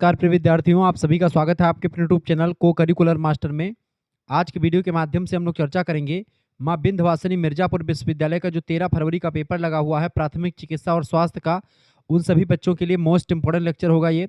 नमस्कार प्रिय विद्यार्थियों, आप सभी का स्वागत है आपके अपने यूट्यूब चैनल को करिकुलर मास्टर में। आज की वीडियो के माध्यम से हम लोग चर्चा करेंगे मां विंध्यवासिनी मिर्जापुर विश्वविद्यालय का जो 13 फरवरी का पेपर लगा हुआ है प्राथमिक चिकित्सा और स्वास्थ्य का, उन सभी बच्चों के लिए मोस्ट इंपोर्टेंट लेक्चर होगा ये।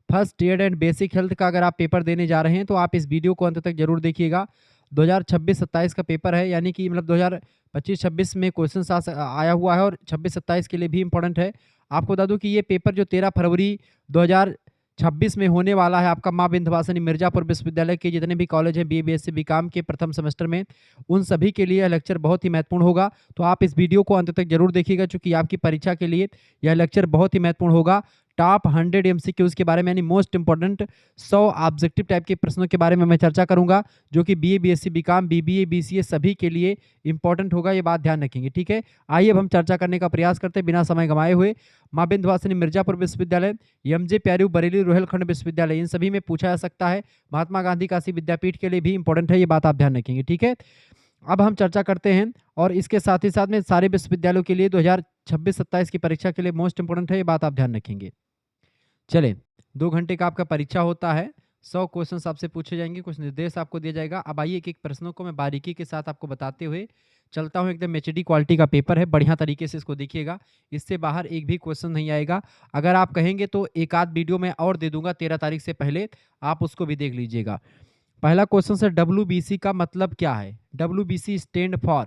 First aid and basic health का अगर आप पेपर देने जा रहे हैं तो आप इस वीडियो को अंत तक जरूर देखिएगा। 2026-27 का पेपर है, यानी कि मतलब 2025-26 में क्वेश्चन आया हुआ है और 26-27 के लिए भी इंपॉर्टेंट है। आपको बता दूं कि ये पेपर जो 13 फरवरी 2026 में होने वाला है आपका मां विंध्यवासिनी मिर्जापुर विश्वविद्यालय के जितने भी कॉलेज हैं, बीए बीएससी बीकॉम के प्रथम सेमेस्टर में, उन सभी के लिए यह लेक्चर बहुत ही महत्वपूर्ण होगा। तो आप इस वीडियो को अंत तक जरूर देखिएगा, क्योंकि आपकी परीक्षा के लिए यह लेक्चर बहुत ही महत्वपूर्ण होगा। टॉप 100 एमसीक्यूज के बारे में, यानी मोस्ट इंपॉर्टेंट 100 ऑब्जेक्टिव टाइप के प्रश्नों के बारे में मैं चर्चा करूंगा, जो कि BA BSc BCom BBA BCA सभी के लिए इंपॉर्टेंट होगा। ये बात ध्यान रखेंगे, ठीक है। आइए अब हम चर्चा करने का प्रयास करते हैं बिना समय गंवाए हुए। मां विंध्यवासिनी मिर्जापुर विश्वविद्यालय, एमजे प्यारू बरेली रोहिलखंड विश्वविद्यालय, इन सभी में पूछा जा सकता है। महात्मा गांधी काशी विद्यापीठ के लिए भी इंपॉर्टेंट है, ये बात आप ध्यान रखेंगे, ठीक है। अब हम चर्चा करते हैं, और इसके साथ ही साथ में सारे विश्वविद्यालयों के लिए 2026-27 की परीक्षा के लिए मोस्ट इंपोर्टेंट है, ये बात आप ध्यान रखेंगे। चले, 2 घंटे का आपका परीक्षा होता है, 100 क्वेश्चन आपसे पूछे जाएंगे, कुछ निर्देश आपको दिया जाएगा। अब आइए एक एक प्रश्नों को मैं बारीकी के साथ आपको बताते हुए चलता हूं। एकदम एचडी क्वालिटी का पेपर है, बढ़िया तरीके से इसको देखिएगा, इससे बाहर एक भी क्वेश्चन नहीं आएगा। अगर आप कहेंगे तो एक आध वीडियो में और दे दूंगा 13 तारीख से पहले, आप उसको भी देख लीजिएगा। पहला क्वेश्चन से WBC का मतलब क्या है? WBC स्टैंड फॉर,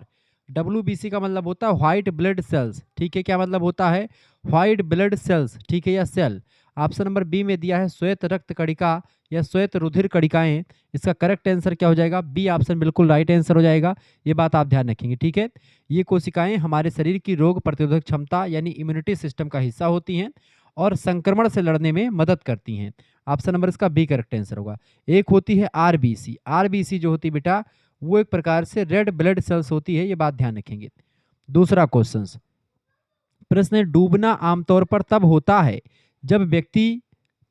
WBC का मतलब होता है व्हाइट ब्लड सेल्स, ठीक है। क्या मतलब होता है? व्हाइट ब्लड सेल्स, ठीक है, या सेल। ऑप्शन नंबर बी में दिया है श्वेत रक्त कणिका या श्वेत रुधिर कणिकाएं। इसका करेक्ट आंसर क्या हो जाएगा? बी ऑप्शन बिल्कुल राइट आंसर हो जाएगा। ये बात आप ध्यान रखेंगे, ठीक है। ये कोशिकाएं हमारे शरीर की रोग प्रतिरोधक क्षमता यानी इम्यूनिटी सिस्टम का हिस्सा होती हैं और संक्रमण से लड़ने में मदद करती हैं। ऑप्शन नंबर इसका बी करेक्ट आंसर होगा। एक होती है आरबीसी, आरबीसी जो होती है बेटा, वो एक प्रकार से रेड ब्लड सेल्स होती है, ये बात ध्यान रखेंगे। दूसरा क्वेश्चन, प्रश्न है, डूबना आमतौर पर तब होता है जब व्यक्ति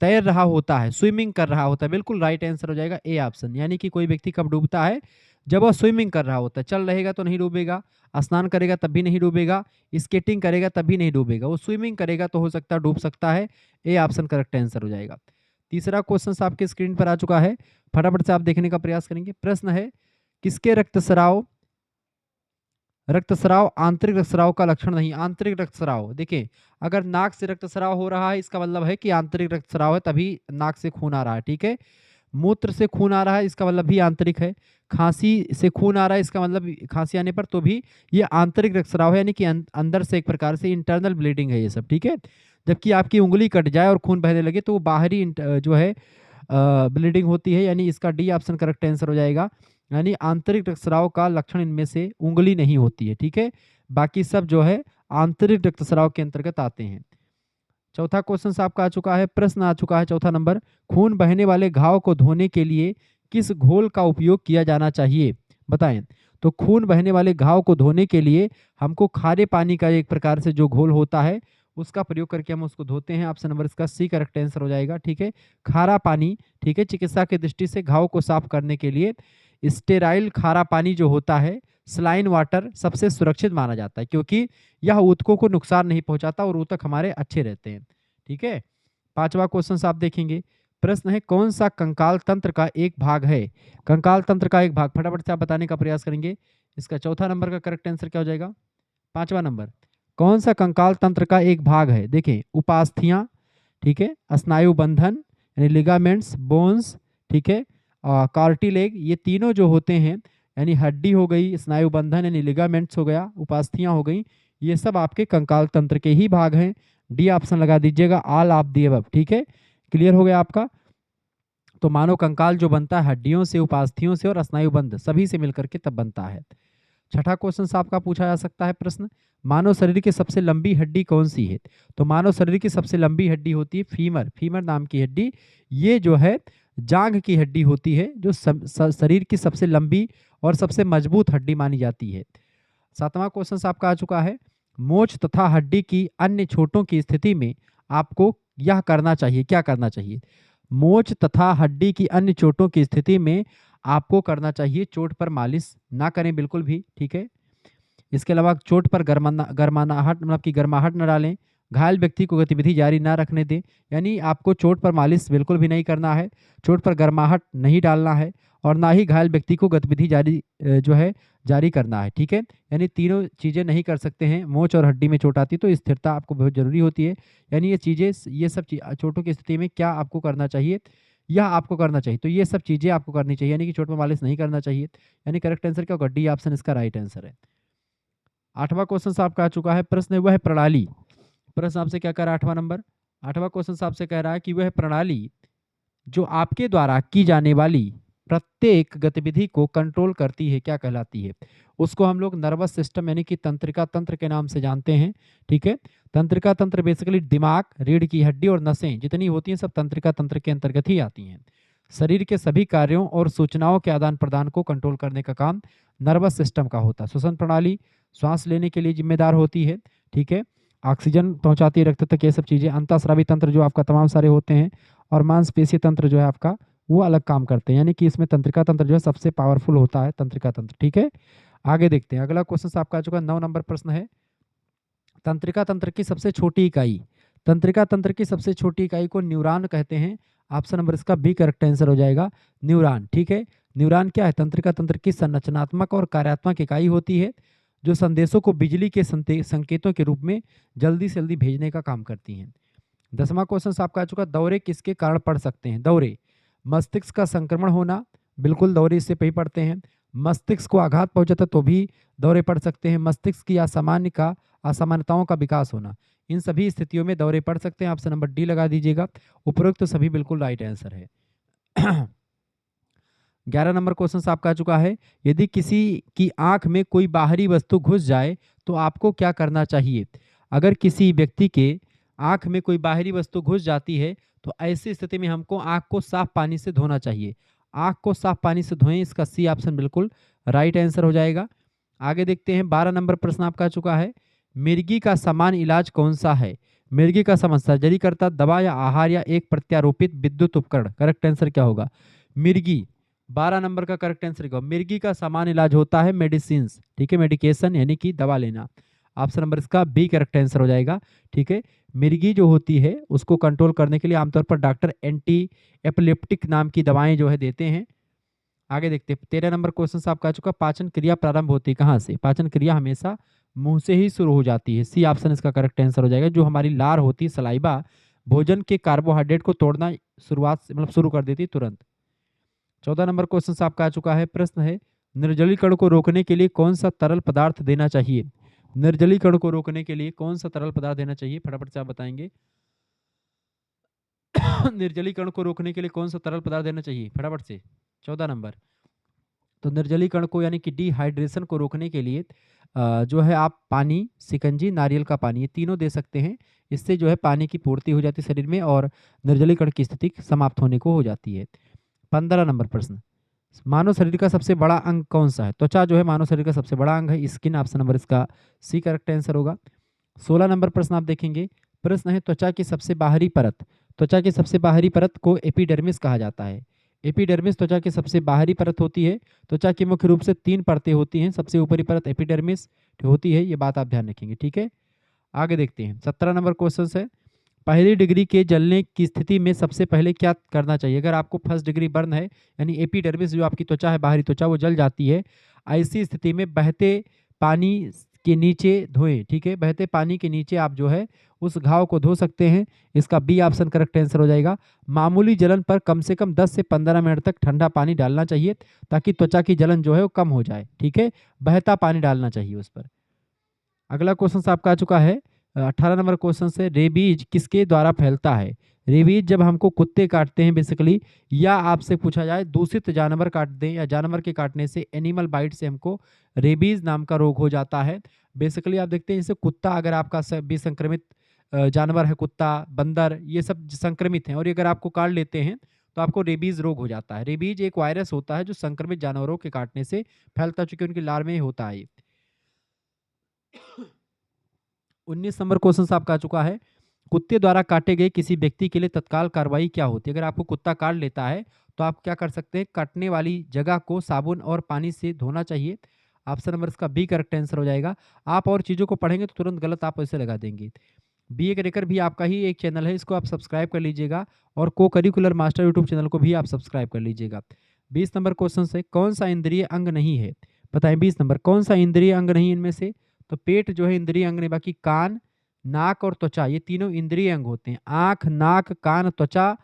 तैर रहा होता है, स्विमिंग कर रहा होता है। बिल्कुल राइट आंसर हो जाएगा ए ऑप्शन, यानी कि कोई व्यक्ति कब डूबता है? जब वह स्विमिंग कर रहा होता है। चल रहेगा तो नहीं डूबेगा, स्नान करेगा तब भी नहीं डूबेगा, स्केटिंग करेगा तब भी नहीं डूबेगा, वो स्विमिंग करेगा तो हो सकता है डूब सकता है। ए ऑप्शन करेक्ट आंसर हो जाएगा। तीसरा क्वेश्चन आपके स्क्रीन पर आ चुका है, फटाफट से आप देखने का प्रयास करेंगे। प्रश्न है, किसके रक्तस्राव आंतरिक रक्तस्राव का लक्षण नहीं? आंतरिक रक्तस्राव, देखिए, अगर नाक से रक्तस्राव हो रहा है इसका मतलब है कि आंतरिक रक्तस्राव है, तभी नाक से खून आ रहा है, ठीक है। मूत्र से खून आ रहा है इसका मतलब भी आंतरिक है। खांसी से खून आ रहा है इसका मतलब खांसी आने पर तो भी ये आंतरिक रक्तस्राव है, यानी कि अंदर से एक प्रकार से इंटरनल ब्लीडिंग है ये सब, ठीक है। जबकि आपकी उंगली कट जाए और खून बहने लगे तो वो बाहरी जो है ब्लीडिंग होती है, यानी इसका डी ऑप्शन करेक्ट आंसर हो जाएगा। यानी आंतरिक रक्तस्राव का लक्षण इनमें से उंगली नहीं होती है, ठीक है। बाकी सब जो है आंतरिक रक्तस्राव के अंतर्गत आते हैं। चौथा क्वेश्चन आपका आ चुका है, प्रश्न आ चुका है चौथा नंबर, खून बहने वाले घाव को धोने के लिए किस घोल का उपयोग किया जाना चाहिए? बताएं। तो खून बहने वाले घाव को धोने के लिए हमको खारे पानी का एक प्रकार से जो घोल होता है उसका प्रयोग करके हम उसको धोते हैं। ऑप्शन नंबर इसका सी करेक्ट आंसर हो जाएगा, ठीक है। खारा पानी, ठीक है, चिकित्सा की दृष्टि से घाव को साफ करने के लिए स्टेराइल खारा पानी जो होता है, सलाइन वाटर, सबसे सुरक्षित माना जाता है, क्योंकि यह ऊतकों को नुकसान नहीं पहुंचाता और ऊतक हमारे अच्छे रहते हैं, ठीक है। पांचवा क्वेश्चन आप देखेंगे, प्रश्न है, कौन सा कंकाल तंत्र का एक भाग है? कंकाल तंत्र का एक भाग, फटाफट से आप बताने का प्रयास करेंगे। इसका चौथा नंबर का करेक्ट आंसर क्या हो जाएगा? पांचवा नंबर, कौन सा कंकाल तंत्र का एक भाग है? देखिए, उपास्थियां, ठीक है, स्नायु बंधन यानी लिगामेंट्स, बोन्स, ठीक है, कार्टिलेज, ये तीनों जो होते हैं, यानी हड्डी हो गई, स्नायु बंधन यानी लिगामेंट्स हो गया, उपास्थियां हो गई, ये सब आपके कंकाल तंत्र के ही भाग हैं। डी ऑप्शन लगा दीजिएगा, ऑल ऑफ दी अबव, ठीक है। क्लियर हो गया आपका? तो मानव कंकाल जो बनता है हड्डियों से, उपास्थियों से और स्नायुबंध सभी से मिलकर के तब बनता है। छठा क्वेश्चन आपका पूछा जा सकता है प्रश्न, मानव शरीर की सबसे लंबी हड्डी कौन सी है? तो मानव शरीर की सबसे लंबी हड्डी होती है फीमर, फीमर नाम की हड्डी। ये जो है जांघ की हड्डी होती है, जो शरीर की सबसे लंबी और सबसे मजबूत हड्डी मानी जाती है। सातवां क्वेश्चन आपका आ चुका है, मोच तथा हड्डी की अन्य चोटों की स्थिति में आपको यह करना चाहिए, क्या करना चाहिए? मोच तथा हड्डी की अन्य चोटों की स्थिति में आपको करना चाहिए, चोट पर मालिश ना करें बिल्कुल भी, ठीक है। इसके अलावा चोट पर गर्माहट मतलब कि गर्माहट न डालें, घायल व्यक्ति को गतिविधि जारी ना रखने दें, यानी आपको चोट पर मालिश बिल्कुल भी नहीं करना है, चोट पर गर्माहट नहीं डालना है और ना ही घायल व्यक्ति को गतिविधि जो है जारी करना है। ठीक है, यानी तीनों चीज़ें नहीं कर सकते हैं। मोच और हड्डी में चोट आती है तो स्थिरता आपको बहुत ज़रूरी होती है। यानी ये चीज़ें, ये सब चोटों की स्थिति में क्या आपको करना चाहिए, यह आपको करना चाहिए। तो ये सब चीज़ें आपको करनी चाहिए, यानी कि चोट पर मालिश नहीं करना चाहिए। यानी करेक्ट आंसर क्या होगा? डी ऑप्शन इसका राइट आंसर है। 8वां क्वेश्चन आपका आ चुका है। प्रश्न वह प्रणाली, प्रश्न आपसे क्या कर रहा है 8वां नंबर, 8वां क्वेश्चन आपसे कह रहा है कि वह प्रणाली जो आपके द्वारा की जाने वाली प्रत्येक गतिविधि को कंट्रोल करती है क्या कहलाती है? उसको हम लोग नर्वस सिस्टम यानी कि तंत्रिका तंत्र के नाम से जानते हैं। ठीक है, तंत्रिका तंत्र बेसिकली दिमाग, रीढ़ की हड्डी और नसें जितनी होती हैं सब तंत्रिका तंत्र के अंतर्गत ही आती हैं। शरीर के सभी कार्यों और सूचनाओं के आदान प्रदान को कंट्रोल करने का काम नर्वस सिस्टम का होता है। श्वसन प्रणाली श्वास लेने के लिए जिम्मेदार होती है। ठीक है, ऑक्सीजन पहुंचाती है रक्त तक, ये सब चीज़ें। अंतःस्रावी तंत्र जो आपका तमाम सारे होते हैं और मांसपेशीय तंत्र जो है आपका वो अलग काम करते हैं, यानी कि इसमें तंत्रिका तंत्र जो है सबसे पावरफुल होता है, तंत्रिका तंत्र। ठीक है, आगे देखते हैं। अगला क्वेश्चन आपका आ चुका 9 नंबर प्रश्न है। तंत्रिका तंत्र की सबसे छोटी इकाई, तंत्रिका तंत्र की सबसे छोटी इकाई को न्यूरॉन कहते हैं। ऑप्शन नंबर इसका बी करेक्ट आंसर हो जाएगा, न्यूरॉन। ठीक है, न्यूरॉन क्या है? तंत्रिका तंत्र की संरचनात्मक और कार्यात्मक इकाई होती है जो संदेशों को बिजली के संकेतों के रूप में जल्दी से जल्दी भेजने का काम करती हैं। 10वां क्वेश्चन आपका आ चुका। दौरे किसके कारण पड़ सकते हैं? दौरे मस्तिष्क का संक्रमण होना, बिल्कुल दौरे इससे ही पड़ते हैं। मस्तिष्क को आघात पहुंचाता तो भी दौरे पड़ सकते हैं। मस्तिष्क की असामान्यताओं का विकास होना, इन सभी स्थितियों में दौरे पड़ सकते हैं। ऑप्शन नंबर डी लगा दीजिएगा, उपरोक्त तो सभी बिल्कुल राइट आंसर है। 11 नंबर क्वेश्चन आपका आ चुका है। यदि किसी की आंख में कोई बाहरी वस्तु घुस जाए तो आपको क्या करना चाहिए? अगर किसी व्यक्ति के आंख में कोई बाहरी वस्तु घुस जाती है तो ऐसी स्थिति में हमको आंख को साफ पानी से धोना चाहिए। आंख को साफ पानी से धोएं, इसका सी ऑप्शन बिल्कुल राइट आंसर हो जाएगा। आगे देखते हैं। 12 नंबर प्रश्न आपका आ चुका है। मिर्गी का सामान्य इलाज कौन सा है? मिर्गी का सामान्य सर्जरी करता, दवा या आहार या एक प्रत्यारोपित विद्युत उपकरण? करेक्ट आंसर क्या होगा? मिर्गी 12 नंबर का करेक्ट आंसर क्या? मिर्गी का सामान्य इलाज होता है मेडिसिन। ठीक है, मेडिकेशन यानी कि दवा लेना। ऑप्शन नंबर इसका बी करेक्ट आंसर हो जाएगा। ठीक है, मिर्गी जो होती है उसको कंट्रोल करने के लिए आमतौर पर डॉक्टर एंटी एपिलेप्टिक नाम की दवाएं जो है देते हैं। आगे देखते हैं। 13 नंबर क्वेश्चन आपका आ चुका। पाचन क्रिया प्रारंभ होती है कहाँ से? पाचन क्रिया हमेशा मुंह से ही शुरू हो जाती है। सी ऑप्शन इसका करेक्ट आंसर हो जाएगा। जो हमारी लार होती है, सलाइबा, भोजन के कार्बोहाइड्रेट को तोड़ना शुरुआत से मतलब शुरू कर देती है तुरंत। 14 नंबर क्वेश्चन आपका आ चुका है। प्रश्न है, निर्जलीकरण को रोकने के लिए कौन सा तरल पदार्थ देना चाहिए? निर्जलीकरण को रोकने के लिए कौन सा तरल पदार्थ देना चाहिए? फटाफट से आप बताएंगे। निर्जलीकरण को रोकने के लिए कौन सा तरल पदार्थ देना चाहिए? फटाफट से 14 नंबर। तो निर्जलीकरण को यानी कि डिहाइड्रेशन को रोकने के लिए जो है आप पानी, शिकंजी, नारियल का पानी, ये तीनों दे सकते हैं। इससे जो है पानी की पूर्ति हो जाती है शरीर में और निर्जलीकरण की स्थिति समाप्त होने को हो जाती है। 15 नंबर प्रश्न, मानव शरीर का सबसे बड़ा अंग कौन सा है? त्वचा जो है मानव शरीर का सबसे बड़ा अंग है, स्किन। ऑप्शन नंबर इसका सी करेक्ट आंसर होगा। 16 नंबर प्रश्न आप देखेंगे। प्रश्न है, त्वचा की सबसे बाहरी परत, त्वचा की सबसे बाहरी परत को एपिडर्मिस कहा जाता है। एपिडर्मिस त्वचा की सबसे बाहरी परत होती है। त्वचा की मुख्य रूप से 3 परतें होती हैं। सबसे ऊपरी परत एपिडर्मिस होती है, ये बात आप ध्यान रखेंगे। ठीक है, आगे देखते हैं। 17 नंबर क्वेश्चन है, पहली डिग्री के जलने की स्थिति में सबसे पहले क्या करना चाहिए? अगर आपको फर्स्ट डिग्री बर्न है यानी एपिडर्मिस जो आपकी त्वचा है, बाहरी त्वचा, वो जल जाती है, ऐसी स्थिति में बहते पानी के नीचे धोएं। ठीक है, बहते पानी के नीचे आप जो है उस घाव को धो सकते हैं। इसका बी ऑप्शन करेक्ट आंसर हो जाएगा। मामूली जलन पर कम से कम 10 से 15 मिनट तक ठंडा पानी डालना चाहिए ताकि त्वचा की जलन जो है वो कम हो जाए। ठीक है, बहता पानी डालना चाहिए उस पर। अगला क्वेश्चन आपका आ चुका है। 18 नंबर क्वेश्चन से, रेबीज किसके द्वारा फैलता है? रेबीज जब हमको कुत्ते काटते हैं बेसिकली, या आपसे पूछा जाए दूषित जानवर काट दें या जानवर के काटने से, एनिमल बाइट से हमको रेबीज नाम का रोग हो जाता है। बेसिकली आप देखते हैं जैसे कुत्ता अगर आपका भी संक्रमित जानवर है, कुत्ता, बंदर, ये सब संक्रमित हैं और ये अगर आपको काट लेते हैं तो आपको रेबीज रोग हो जाता है। रेबीज एक वायरस होता है जो संक्रमित जानवरों के काटने से फैलता, चूंकि उनकी लार में ही होता है। 19 नंबर क्वेश्चन आपका आ चुका है। कुत्ते द्वारा काटे गए किसी व्यक्ति के लिए तत्काल कार्रवाई क्या होती है? अगर आपको कुत्ता काट लेता है तो आप क्या कर सकते हैं? काटने वाली जगह को साबुन और पानी से धोना चाहिए। ऑप्शन नंबर इसका बी करेक्ट आंसर हो जाएगा। आप और चीज़ों को पढ़ेंगे तो तुरंत गलत आप ऐसे लगा देंगे। बी एग्रीकर भी आपका ही एक चैनल है, इसको आप सब्सक्राइब कर लीजिएगा और को करिकुलर मास्टर यूट्यूब चैनल को भी आप सब्सक्राइब कर लीजिएगा। 20 नंबर क्वेश्चन है, कौन सा इंद्रिय अंग नहीं है? बताएं 20 नंबर, कौन सा इंद्रिय अंग नहीं इनमें से? तो पेट जो है इंद्रिय अंग नहीं, बाकी कान, नाक और त्वचा ये तीनों इंद्रिय अंग होते हैं। आँख, नाक, कान, त्वचा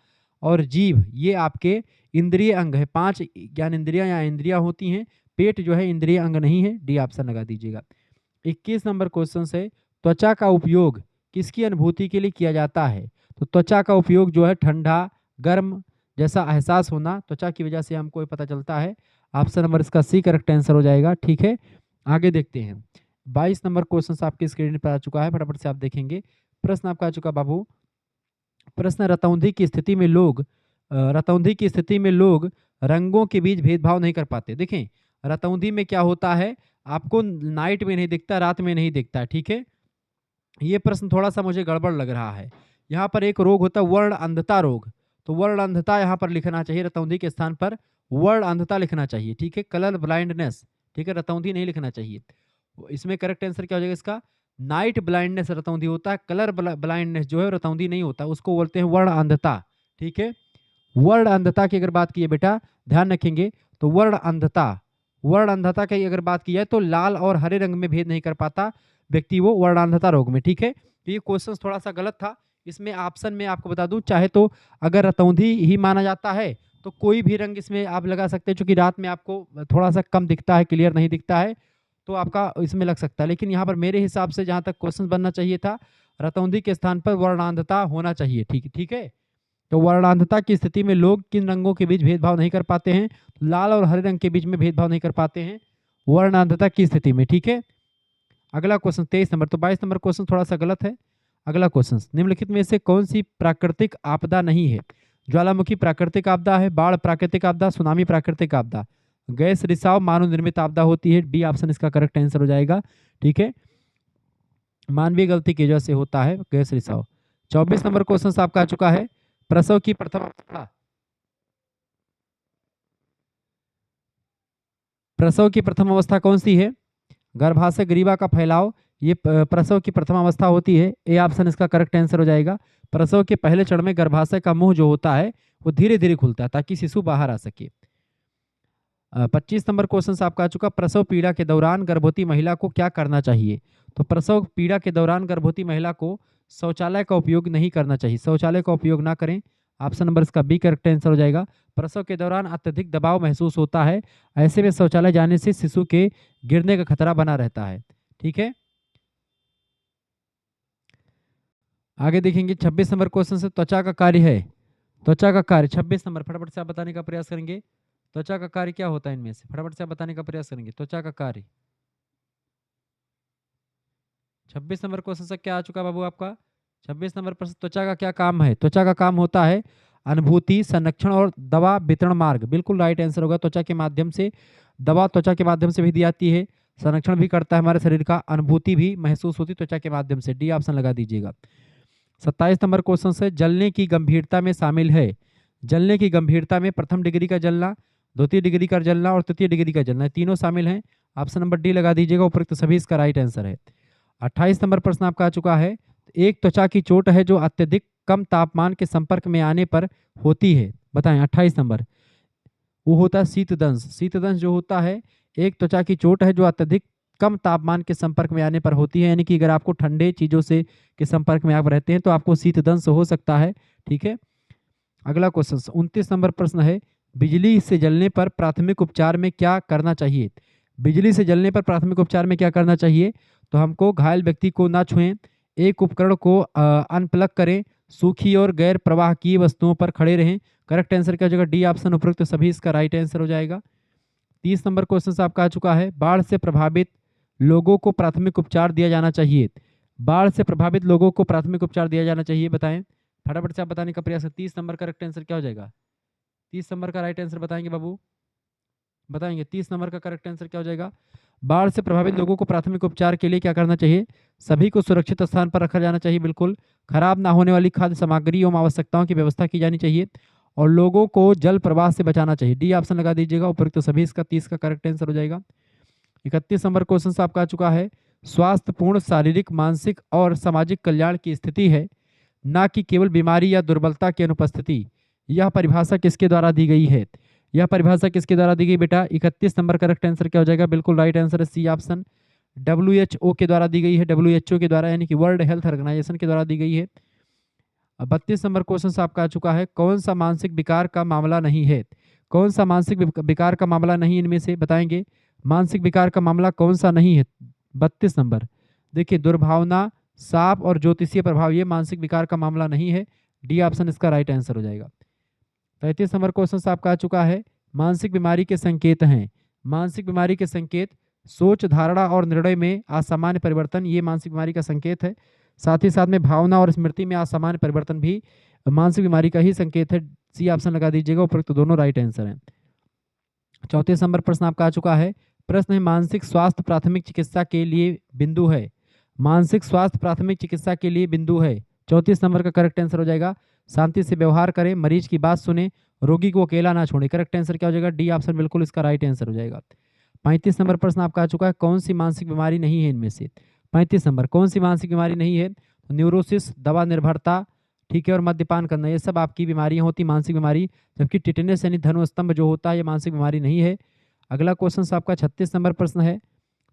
और जीभ ये आपके इंद्रिय अंग है। 5 ज्ञानेंद्रियाँ या इंद्रियाँ होती हैं। पेट जो है इंद्रिय अंग नहीं है, डी ऑप्शन लगा दीजिएगा। 21 नंबर क्वेश्चन है, त्वचा का उपयोग किसकी अनुभूति के लिए किया जाता है? तो त्वचा का उपयोग जो है ठंडा, गर्म जैसा एहसास होना, त्वचा की वजह से हमको ये पता चलता है। ऑप्शन नंबर इसका सी करेक्ट आंसर हो जाएगा। ठीक है, आगे देखते हैं। 22 नंबर क्वेश्चन आपकी स्क्रीन पर आ चुका है, फटाफट से आप देखेंगे। प्रश्न आपका आ चुका बाबू। प्रश्न, रतौंधी की स्थिति में लोग रतौंधी की स्थिति में लोग रंगों के बीच भेदभाव नहीं कर पाते। देखें, रतौंधी में क्या होता है, आपको नाइट में नहीं दिखता, रात में नहीं दिखता। ठीक है, ये प्रश्न थोड़ा सा मुझे गड़बड़ लग रहा है। यहाँ पर एक रोग होता है वर्ण अंधता रोग, तो वर्ण अंधता यहाँ पर लिखना चाहिए, रतौंधी के स्थान पर वर्ण अंधता लिखना चाहिए। ठीक है, कलर ब्लाइंडनेस, ठीक है, रतौंधी नहीं लिखना चाहिए। इसमें करेक्ट आंसर क्या हो जाएगा इसका? नाइट ब्लाइंडनेस रतौंधी होता है, कलर ब्लाइंडनेस जो है रतौंधी नहीं होता, उसको बोलते हैं वर्ण अंधता। ठीक है, वर्ण अंधता की अगर बात की है बेटा, ध्यान रखेंगे, तो वर्ण अंधता की अगर बात की है तो लाल और हरे रंग में भेद नहीं कर पाता व्यक्ति, वो वर्णांधता रोग में। ठीक है, तो ये क्वेश्चन थोड़ा सा गलत था। इसमें ऑप्शन में आपको बता दूं, चाहे तो अगर रतौंधी ही माना जाता है तो कोई भी रंग इसमें आप लगा सकते हैं, क्योंकि रात में आपको थोड़ा सा कम दिखता है, क्लियर नहीं दिखता है, तो आपका इसमें लग सकता है। लेकिन यहाँ पर मेरे हिसाब से जहाँ तक क्वेश्चन बनना चाहिए था, रतौंधी के स्थान पर वर्णांधता होना चाहिए। ठीक है, तो वर्णांधता की स्थिति में लोग किन रंगों के बीच भेदभाव नहीं कर पाते हैं? लाल और हरे रंग के बीच में भेदभाव नहीं कर पाते हैं वर्णांधता की स्थिति में। ठीक है, अगला क्वेश्चन 23 नंबर। तो 22 नंबर क्वेश्चन थोड़ा सा गलत है। अगला क्वेश्चन, निम्नलिखित में से कौन सी प्राकृतिक आपदा नहीं है? ज्वालामुखी प्राकृतिक आपदा है, बाढ़ प्राकृतिक आपदा, सुनामी प्राकृतिक आपदा, गैस रिसाव मानव निर्मित आपदा होती है। बी ऑप्शन इसका करेक्ट आंसर हो जाएगा। ठीक है, मानवीय गलती की वजह से होता है गैस रिसाव। 24 नंबर क्वेश्चन आपका आ चुका है, प्रसव की प्रथम अवस्था, प्रसव की प्रथम अवस्था कौन सी है? गर्भाशय ग्रीवा का फैलाव, ये प्रसव की प्रथम अवस्था होती है। ए ऑप्शन इसका करेक्ट आंसर हो जाएगा। प्रसव के पहले चरण में गर्भाशय का मुंह जो होता है वो धीरे धीरे खुलता है ताकि शिशु बाहर आ सके। 25 नंबर क्वेश्चन आपका आ चुका, प्रसव पीड़ा के दौरान गर्भवती महिला को क्या करना चाहिए? तो प्रसव पीड़ा के दौरान गर्भवती महिला को शौचालय का उपयोग नहीं करना चाहिए, शौचालय का उपयोग ना करें। ऑप्शन नंबर इसका बी करेक्ट आंसर हो जाएगा। प्रसव के दौरान अत्यधिक दबाव महसूस होता है, ऐसे में शौचालय जाने से शिशु के गिरने का खतरा बना रहता है। ठीक है, आगे देखेंगे 26 नंबर क्वेश्चन से, त्वचा का कार्य है, त्वचा का कार्य 26 नंबर, फटाफट से आप बताने का प्रयास करेंगे। त्वचा का कार्य क्या होता है इनमें से? फटाफट से आप बताने का प्रयास करेंगे, त्वचा का कार्य। 26 नंबर क्वेश्चन से क्या आ चुका बाबू आपका? 26 नंबर प्रश्न, त्वचा का क्या काम है? त्वचा का काम होता है अनुभूति, संरक्षण और दवा वितरण मार्ग। बिल्कुल राइट आंसर होगा। त्वचा के माध्यम से दवा त्वचा के माध्यम से भी दी जाती है, संरक्षण भी करता है हमारे शरीर का, अनुभूति भी महसूस होती त्वचा के माध्यम से। डी ऑप्शन लगा दीजिएगा। 27 नंबर क्वेश्चन से, जलने की गंभीरता में शामिल है, जलने की गंभीरता में प्रथम डिग्री का जलना, द्वितीय डिग्री का जलना और तृतीय डिग्री का जलना, तीनों शामिल हैं। ऑप्शन नंबर डी लगा दीजिएगा, उपयुक्त सभी इसका राइट आंसर है। 28 नंबर प्रश्न आपका आ चुका है, एक त्वचा की चोट है जो अत्यधिक कम तापमान के संपर्क में आने पर होती है, बताएं 28 नंबर। वो होता है शीतदंश। शीतदंश जो होता है एक त्वचा की चोट है जो अत्यधिक कम तापमान के संपर्क में आने पर होती है, यानी कि अगर आपको ठंडे चीजों से के संपर्क में आप रहते हैं तो आपको शीतदंश हो सकता है। ठीक है, अगला क्वेश्चन 29 नंबर प्रश्न है, बिजली से जलने पर प्राथमिक उपचार में क्या करना चाहिए? बिजली से जलने पर प्राथमिक उपचार में क्या करना चाहिए? तो हमको घायल व्यक्ति को ना छुएं, एक उपकरण को अनप्लग करें, सूखी और गैर प्रवाहकीय वस्तुओं पर खड़े रहें। करेक्ट आंसर क्या हो जाएगा? डी ऑप्शन उपयुक्त सभी इसका राइट आंसर हो जाएगा। 30 नंबर क्वेश्चन आपका आ चुका है, बाढ़ से प्रभावित लोगों को प्राथमिक उपचार दिया जाना चाहिए, बाढ़ से प्रभावित लोगों को प्राथमिक उपचार दिया जाना चाहिए, बताएं। फटाफट से आप बताने का प्रयास करें। 30 नंबर का करेक्ट आंसर क्या हो जाएगा? 30 नंबर का राइट आंसर बताएंगे बाबू, बताएंगे 30 नंबर का करेक्ट आंसर क्या हो जाएगा? बाढ़ से प्रभावित लोगों को प्राथमिक उपचार के लिए क्या करना चाहिए? सभी को सुरक्षित स्थान पर रखा जाना चाहिए, बिल्कुल खराब ना होने वाली खाद्य सामग्री एवं आवश्यकताओं की व्यवस्था की जानी चाहिए और लोगों को जल प्रवाह से बचाना चाहिए। डी ऑप्शन लगा दीजिएगा, उपयुक्त तो सभी इसका 30 का करेक्ट आंसर हो जाएगा। 31 नंबर क्वेश्चन आपका आ चुका है, स्वास्थ्यपूर्ण शारीरिक, मानसिक और सामाजिक कल्याण की स्थिति है, ना कि केवल बीमारी या दुर्बलता की अनुपस्थिति। यह परिभाषा किसके द्वारा दी गई है? यह परिभाषा किसके द्वारा दी गई बेटा? 31 नंबर करेक्ट आंसर क्या हो जाएगा? बिल्कुल राइट आंसर है सी ऑप्शन, WHO के द्वारा दी गई है। WHO के द्वारा यानी कि वर्ल्ड हेल्थ ऑर्गेनाइजेशन के द्वारा दी गई है। 32 नंबर क्वेश्चन आपका आ चुका है, कौन सा मानसिक विकार का मामला नहीं है? कौन सा मानसिक विकार का मामला नहीं, इनमें से बताएंगे? मानसिक विकार का मामला कौन सा नहीं है? 32 नंबर देखिए, दुर्भावना, साप और ज्योतिषीय प्रभाव, ये मानसिक विकार का मामला नहीं है। डी ऑप्शन इसका राइट आंसर हो जाएगा। 33 नंबर क्वेश्चन आपका आ चुका है, मानसिक बीमारी के संकेत हैं। मानसिक बीमारी के संकेत, सोच, धारणा और निर्णय में असामान्य परिवर्तन, ये मानसिक बीमारी का संकेत है। साथ ही साथ में भावना और स्मृति में असामान्य परिवर्तन भी मानसिक बीमारी का ही संकेत है। सी ऑप्शन लगा दीजिएगा, उपरोक्त दोनों राइट आंसर हैं। 34 नंबर प्रश्न आपका आ चुका है, प्रश्न है मानसिक स्वास्थ्य प्राथमिक चिकित्सा के लिए बिंदु है। मानसिक स्वास्थ्य प्राथमिक चिकित्सा के लिए बिंदु है। 34 नंबर का करेक्ट आंसर हो जाएगा, शांति से व्यवहार करें, मरीज की बात सुने, रोगी को अकेला ना छोड़े। करेक्ट आंसर क्या हो जाएगा? डी ऑप्शन बिल्कुल इसका राइट आंसर हो जाएगा। 35 नंबर प्रश्न आपका आ चुका है, कौन सी मानसिक बीमारी नहीं है इनमें से? 35 नंबर कौन सी मानसिक बीमारी नहीं है? तो न्यूरोसिस, दवा निर्भरता, ठीक है, और मद्यपान करना, ये सब आपकी बीमारियां होती मानसिक बीमारी। जबकि टिटेनस यानी धनुस्तंभ जो होता है, ये मानसिक बीमारी नहीं है। अगला क्वेश्चन आपका 36 नंबर प्रश्न है,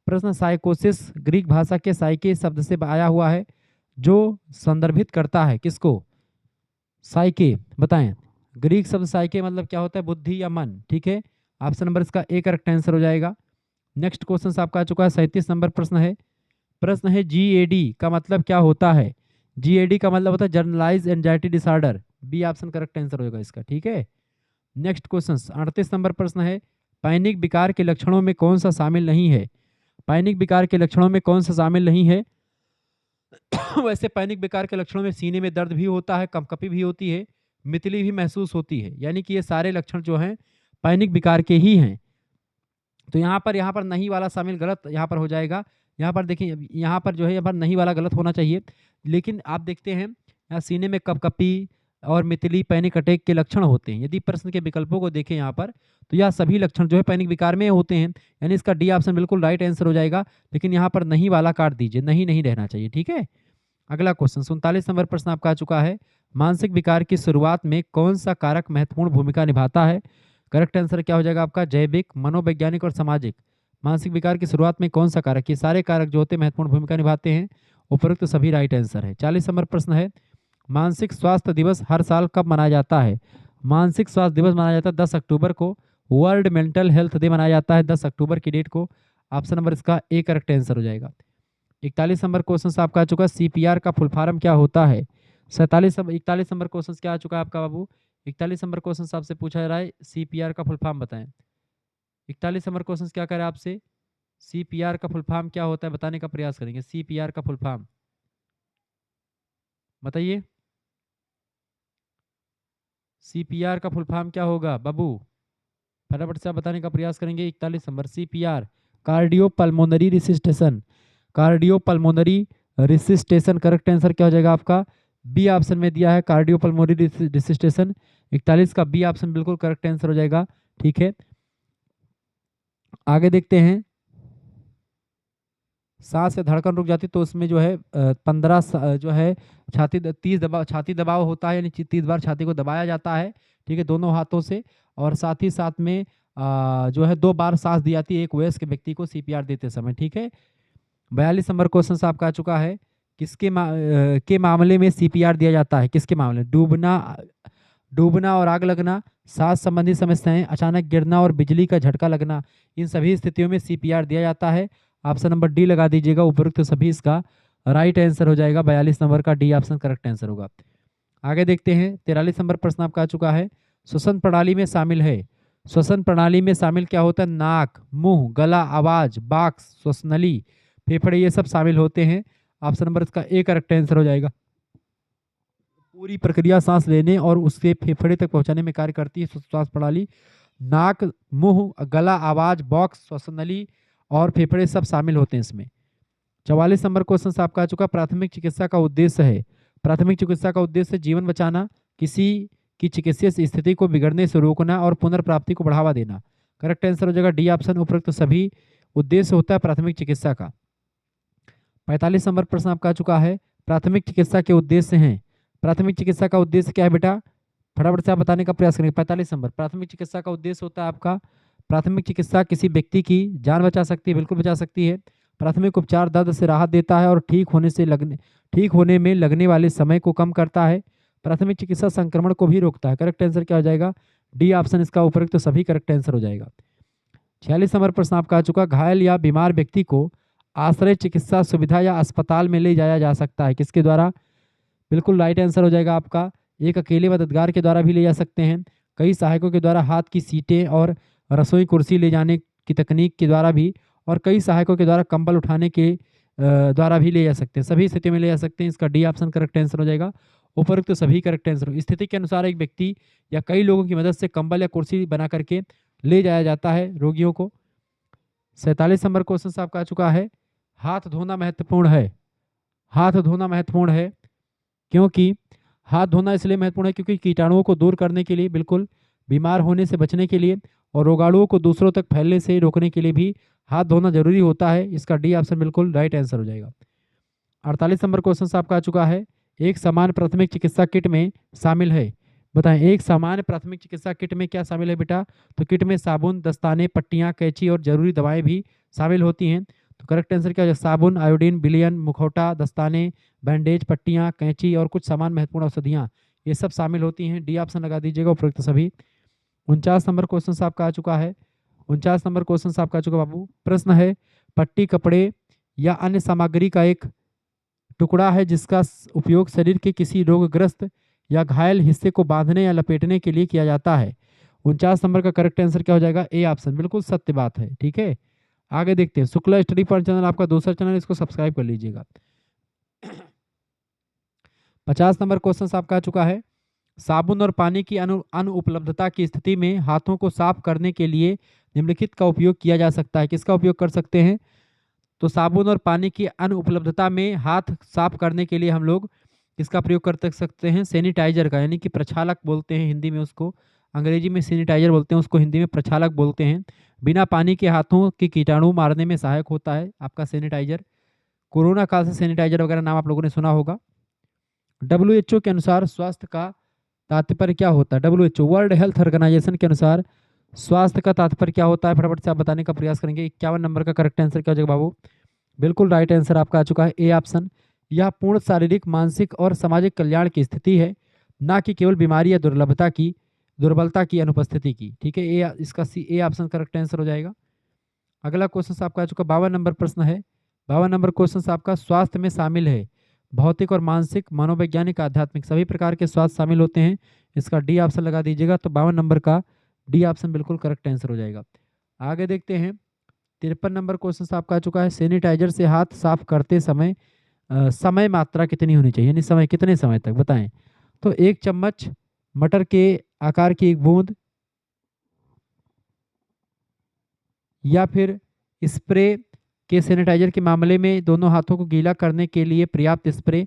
प्रश्न साइकोसिस ग्रीक भाषा के साइके शब्द से आया हुआ है, जो संदर्भित करता है किसको? साइके, बताएं। ग्रीक शब्द साइके मतलब क्या होता है? बुद्धि या मन, ठीक है। ऑप्शन नंबर इसका ए करेक्ट आंसर हो जाएगा। नेक्स्ट क्वेश्चन आपका आ चुका है, 37 नंबर प्रश्न है, प्रश्न है GAD का मतलब क्या होता है? GAD का मतलब होता है generalise anxiety disorder. B option correct answer होगा इसका, ठीक है। नेक्स्ट क्वेश्चन 38 नंबर प्रश्न है, पैनिक विकार के लक्षणों में कौन सा शामिल नहीं है? पैनिक विकार के लक्षणों में कौन सा शामिल नहीं है? वैसे पैनिक विकार के लक्षणों में सीने में दर्द भी होता है, कंपकपी भी होती है, मितली भी महसूस होती है, यानी कि ये सारे लक्षण जो हैं पैनिक विकार के ही हैं। तो यहाँ पर नहीं वाला शामिल गलत यहाँ पर हो जाएगा। यहाँ पर देखिए, यहाँ पर जो है यहाँ पर नहीं वाला गलत होना चाहिए, लेकिन आप देखते हैं यहाँ सीने में कपकपी और मितली पैनिक अटैक के लक्षण होते हैं। यदि प्रश्न के विकल्पों को देखें यहाँ पर, तो यह सभी लक्षण जो है पैनिक विकार में होते हैं, यानी इसका डी ऑप्शन बिल्कुल राइट आंसर हो जाएगा। लेकिन यहाँ पर नहीं वाला काट दीजिए, नहीं नहीं रहना चाहिए, ठीक है। अगला क्वेश्चन 47 नंबर प्रश्न आपका आ चुका है, मानसिक विकार की शुरुआत में कौन सा कारक महत्वपूर्ण भूमिका निभाता है? करेक्ट आंसर क्या हो जाएगा आपका? जैविक, मनोवैज्ञानिक और सामाजिक। मानसिक विकार की शुरुआत में कौन सा कारक? ये सारे कारक जो होते हैं महत्वपूर्ण भूमिका निभाते हैं। उपरोक्त सभी राइट आंसर है। 40 नंबर प्रश्न है, मानसिक स्वास्थ्य दिवस हर साल कब मनाया जाता है? मानसिक स्वास्थ्य दिवस मनाया जाता है 10 अक्टूबर को। वर्ल्ड मेंटल हेल्थ डे मनाया जाता है 10 अक्टूबर की डेट को। ऑप्शन नंबर इसका ए करेक्ट आंसर हो जाएगा। 41 नंबर क्वेश्चन आपका आ चुका है, CPR का फुल फॉर्म क्या होता है? 41 नंबर क्वेश्चन क्या आ चुका है आपका बाबू? 41 नंबर क्वेश्चन आपसे पूछा जा रहा है, CPR का फुल फॉर्म बताएं। 41 नंबर क्वेश्चन क्या करे आपसे? CPR का फुल फॉर्म क्या होता है बताने का प्रयास करेंगे। CPR का फुल फॉर्म बताइए। CPR का फुल फॉर्म क्या होगा बाबू? फटाफट से आप बताने का प्रयास करेंगे। 41 number CPR cardio pulmonary resuscitation. Cardio pulmonary resuscitation correct answer क्या हो जाएगा आपका? बी ऑप्शन में दिया है कार्डियो पल्मोनरी रिसिस्टेशन। 41 का बी ऑप्शन बिल्कुल करेक्ट आंसर हो जाएगा, ठीक है। आगे देखते हैं, सांस से धड़कन रुक जाती तो उसमें जो है 15 जो है छाती दबाव होता है, यानी 30 बार छाती को दबाया जाता है, ठीक है, दोनों हाथों से। और साथ ही साथ में जो है 2 बार सांस दी जाती है एक वयस्क व्यक्ति को CPR देते समय, ठीक है। 42 नंबर क्वेश्चन आपका आ चुका है, के मामले में CPR दिया जाता है? किसके मामले? डूबना और आग लगना, सांस संबंधी समस्याएं, अचानक गिरना और बिजली का झटका लगना, इन सभी स्थितियों में CPR दिया जाता है। ऑप्शन नंबर डी लगा दीजिएगा, उपरोक्त सभी इसका राइट आंसर हो जाएगा। 42 नंबर का डी ऑप्शन करेक्ट आंसर होगा। आगे देखते हैं, 43 नंबर प्रश्न आपका आ चुका है, श्वसन प्रणाली में शामिल है। श्वसन प्रणाली में शामिल क्या होता है? नाक, मुंह, गला, आवाज, बाक्स, श्वसनली, फेफड़े, ये सब शामिल होते हैं। ऑप्शन नंबर इसका ए करेक्ट आंसर हो जाएगा। पूरी प्रक्रिया सांस लेने और उसके फेफड़े तक पहुंचाने में कार्य करती है श्वास प्रणाली। नाक, मुंह, गला, आवाज, बॉक्स, श्वसनली और फेफड़े सब शामिल होते हैं इसमें। 44 नंबर क्वेश्चन आपका आ चुका, प्राथमिक चिकित्सा का उद्देश्य है। प्राथमिक चिकित्सा का उद्देश्य जीवन बचाना, किसी की चिकित्सीय स्थिति को बिगड़ने से रोकना और पुनर्प्राप्ति को बढ़ावा देना। करेक्ट आंसर हो जाएगा डी ऑप्शन, उपरोक्त सभी उद्देश्य होता है प्राथमिक चिकित्सा का। 45 नंबर प्रश्न आपका आ चुका है, प्राथमिक चिकित्सा के उद्देश्य हैं। प्राथमिक चिकित्सा का उद्देश्य क्या है बेटा, फटाफट से आप बताने का प्रयास करेंगे। 45 नंबर, प्राथमिक चिकित्सा का उद्देश्य होता है आपका, प्राथमिक चिकित्सा किसी व्यक्ति की जान बचा सकती है, बिल्कुल बचा सकती है। प्राथमिक उपचार दर्द से राहत देता है और ठीक होने में लगने वाले समय को कम करता है। प्राथमिक चिकित्सा संक्रमण को भी रोकता है। करेक्ट आंसर क्या हो जाएगा, डी ऑप्शन इसका उपयुक्त तो सभी करेक्ट आंसर हो जाएगा। 46 नंबर प्रश्न आपका आ चुका, घायल या बीमार व्यक्ति को आश्रय चिकित्सा सुविधा या अस्पताल में ले जाया जा सकता है, किसके द्वारा, बिल्कुल राइट आंसर हो जाएगा आपका, एक अकेले मददगार के द्वारा भी ले जा सकते हैं, कई सहायकों के द्वारा हाथ की सीटें और रसोई कुर्सी ले जाने की तकनीक के द्वारा भी, और कई सहायकों के द्वारा कंबल उठाने के द्वारा भी ले जा सकते हैं। सभी स्थिति में ले जा सकते हैं, इसका डी ऑप्शन करेक्ट आंसर हो जाएगा। उपरोक्त तो सभी करेक्ट आंसर। स्थिति के अनुसार एक व्यक्ति या कई लोगों की मदद से कंबल या कुर्सी बना करके ले जाया जाता है रोगियों को। 47 नंबर क्वेश्चन आपका आ चुका है, हाथ धोना महत्वपूर्ण है। हाथ धोना महत्वपूर्ण है क्योंकि हाथ धोना इसलिए महत्वपूर्ण है क्योंकि कीटाणुओं को दूर करने के लिए, बिल्कुल बीमार होने से बचने के लिए और रोगाणुओं को दूसरों तक फैलने से रोकने के लिए भी हाथ धोना जरूरी होता है। इसका डी ऑप्शन बिल्कुल राइट आंसर हो जाएगा। 48 नंबर क्वेश्चन आपका आ चुका है, एक सामान्य प्राथमिक चिकित्सा किट में शामिल है। बताएं, एक सामान्य प्राथमिक चिकित्सा किट में क्या शामिल है बेटा, तो किट में साबुन, दस्ताने, पट्टियां, कैंची और जरूरी दवाएं भी शामिल होती हैं। तो करेक्ट आंसर क्या हो जाएगा, साबुन, आयोडीन, विलयन, मुखौटा, दस्ताने, बैंडेज, पट्टियां, कैंची और कुछ सामान महत्वपूर्ण औषधियां, ये सब शामिल होती हैं। डी ऑप्शन लगा दीजिएगा उपयुक्त सभी। 49 नंबर क्वेश्चन आपका आ चुका है, 49 नंबर क्वेश्चन आपका आ चुका बाबू। प्रश्न है, पट्टी कपड़े या अन्य सामग्री का एक टुकड़ा है जिसका उपयोग शरीर के किसी रोगग्रस्त या घायल हिस्से को बांधने या लपेटने के लिए किया जाता है। 49 नंबर का करेक्ट आंसर क्या हो जाएगा, ए ऑप्शन, बिल्कुल सत्य बात है। ठीक है, आगे देखते हैं। शुक्ला स्टडी पॉइंट चैनल आपका दूसरा चैनल, इसको सब्सक्राइब कर लीजिएगा। 50 नंबर क्वेश्चन आपका आ चुका है, साबुन और पानी की अनुपलब्धता की स्थिति में हाथों को साफ करने के लिए निम्नलिखित का उपयोग किया जा सकता है। किसका उपयोग कर सकते हैं, तो साबुन और पानी की अनुपलब्धता में हाथ साफ करने के लिए हम लोग किसका प्रयोग कर सकते हैं, सैनिटाइजर का, यानी कि प्रक्षालक बोलते हैं हिंदी में उसको, अंग्रेजी में सैनिटाइजर बोलते हैं उसको, हिंदी में प्रक्षालक बोलते हैं। बिना पानी के हाथों के कीटाणु मारने में सहायक होता है आपका सैनिटाइजर। कोरोना काल से सैनिटाइजर वगैरह नाम आप लोगों ने सुना होगा। WHO के अनुसार स्वास्थ्य का तात्पर्य क्या होता है, WHO वर्ल्ड हेल्थ ऑर्गेनाइजेशन के अनुसार स्वास्थ्य का तात्पर्य क्या होता है, फटाफट से आप बताने का प्रयास करेंगे। 51 नंबर का करेक्ट आंसर क्या हो जाएगा बाबू, बिल्कुल राइट आंसर आपका आ चुका है, ए ऑप्शन। यह पूर्ण शारीरिक, मानसिक और सामाजिक कल्याण की स्थिति है, ना कि केवल बीमारी या दुर्बलता की अनुपस्थिति की। ठीक है, ए इसका सी ए ऑप्शन करेक्ट आंसर हो जाएगा। अगला क्वेश्चन आपका आ चुका 52 नंबर प्रश्न है। 52 नंबर क्वेश्चन आपका, स्वास्थ्य में शामिल है भौतिक और मानसिक, मनोवैज्ञानिक, आध्यात्मिक, सभी प्रकार के स्वास्थ्य शामिल होते हैं। इसका डी ऑप्शन लगा दीजिएगा। तो 52 नंबर का डी ऑप्शन बिल्कुल करेक्ट आंसर हो जाएगा। आगे देखते हैं। 53 नंबर क्वेश्चन आपका आ चुका है, सैनिटाइजर से हाथ साफ करते समय समय मात्रा कितनी होनी चाहिए, यानी समय कितने समय तक, बताएं। तो 1 चम्मच, मटर के आकार की 1 बूंद, या फिर स्प्रे के सैनिटाइजर के मामले में दोनों हाथों को गीला करने के लिए पर्याप्त स्प्रे।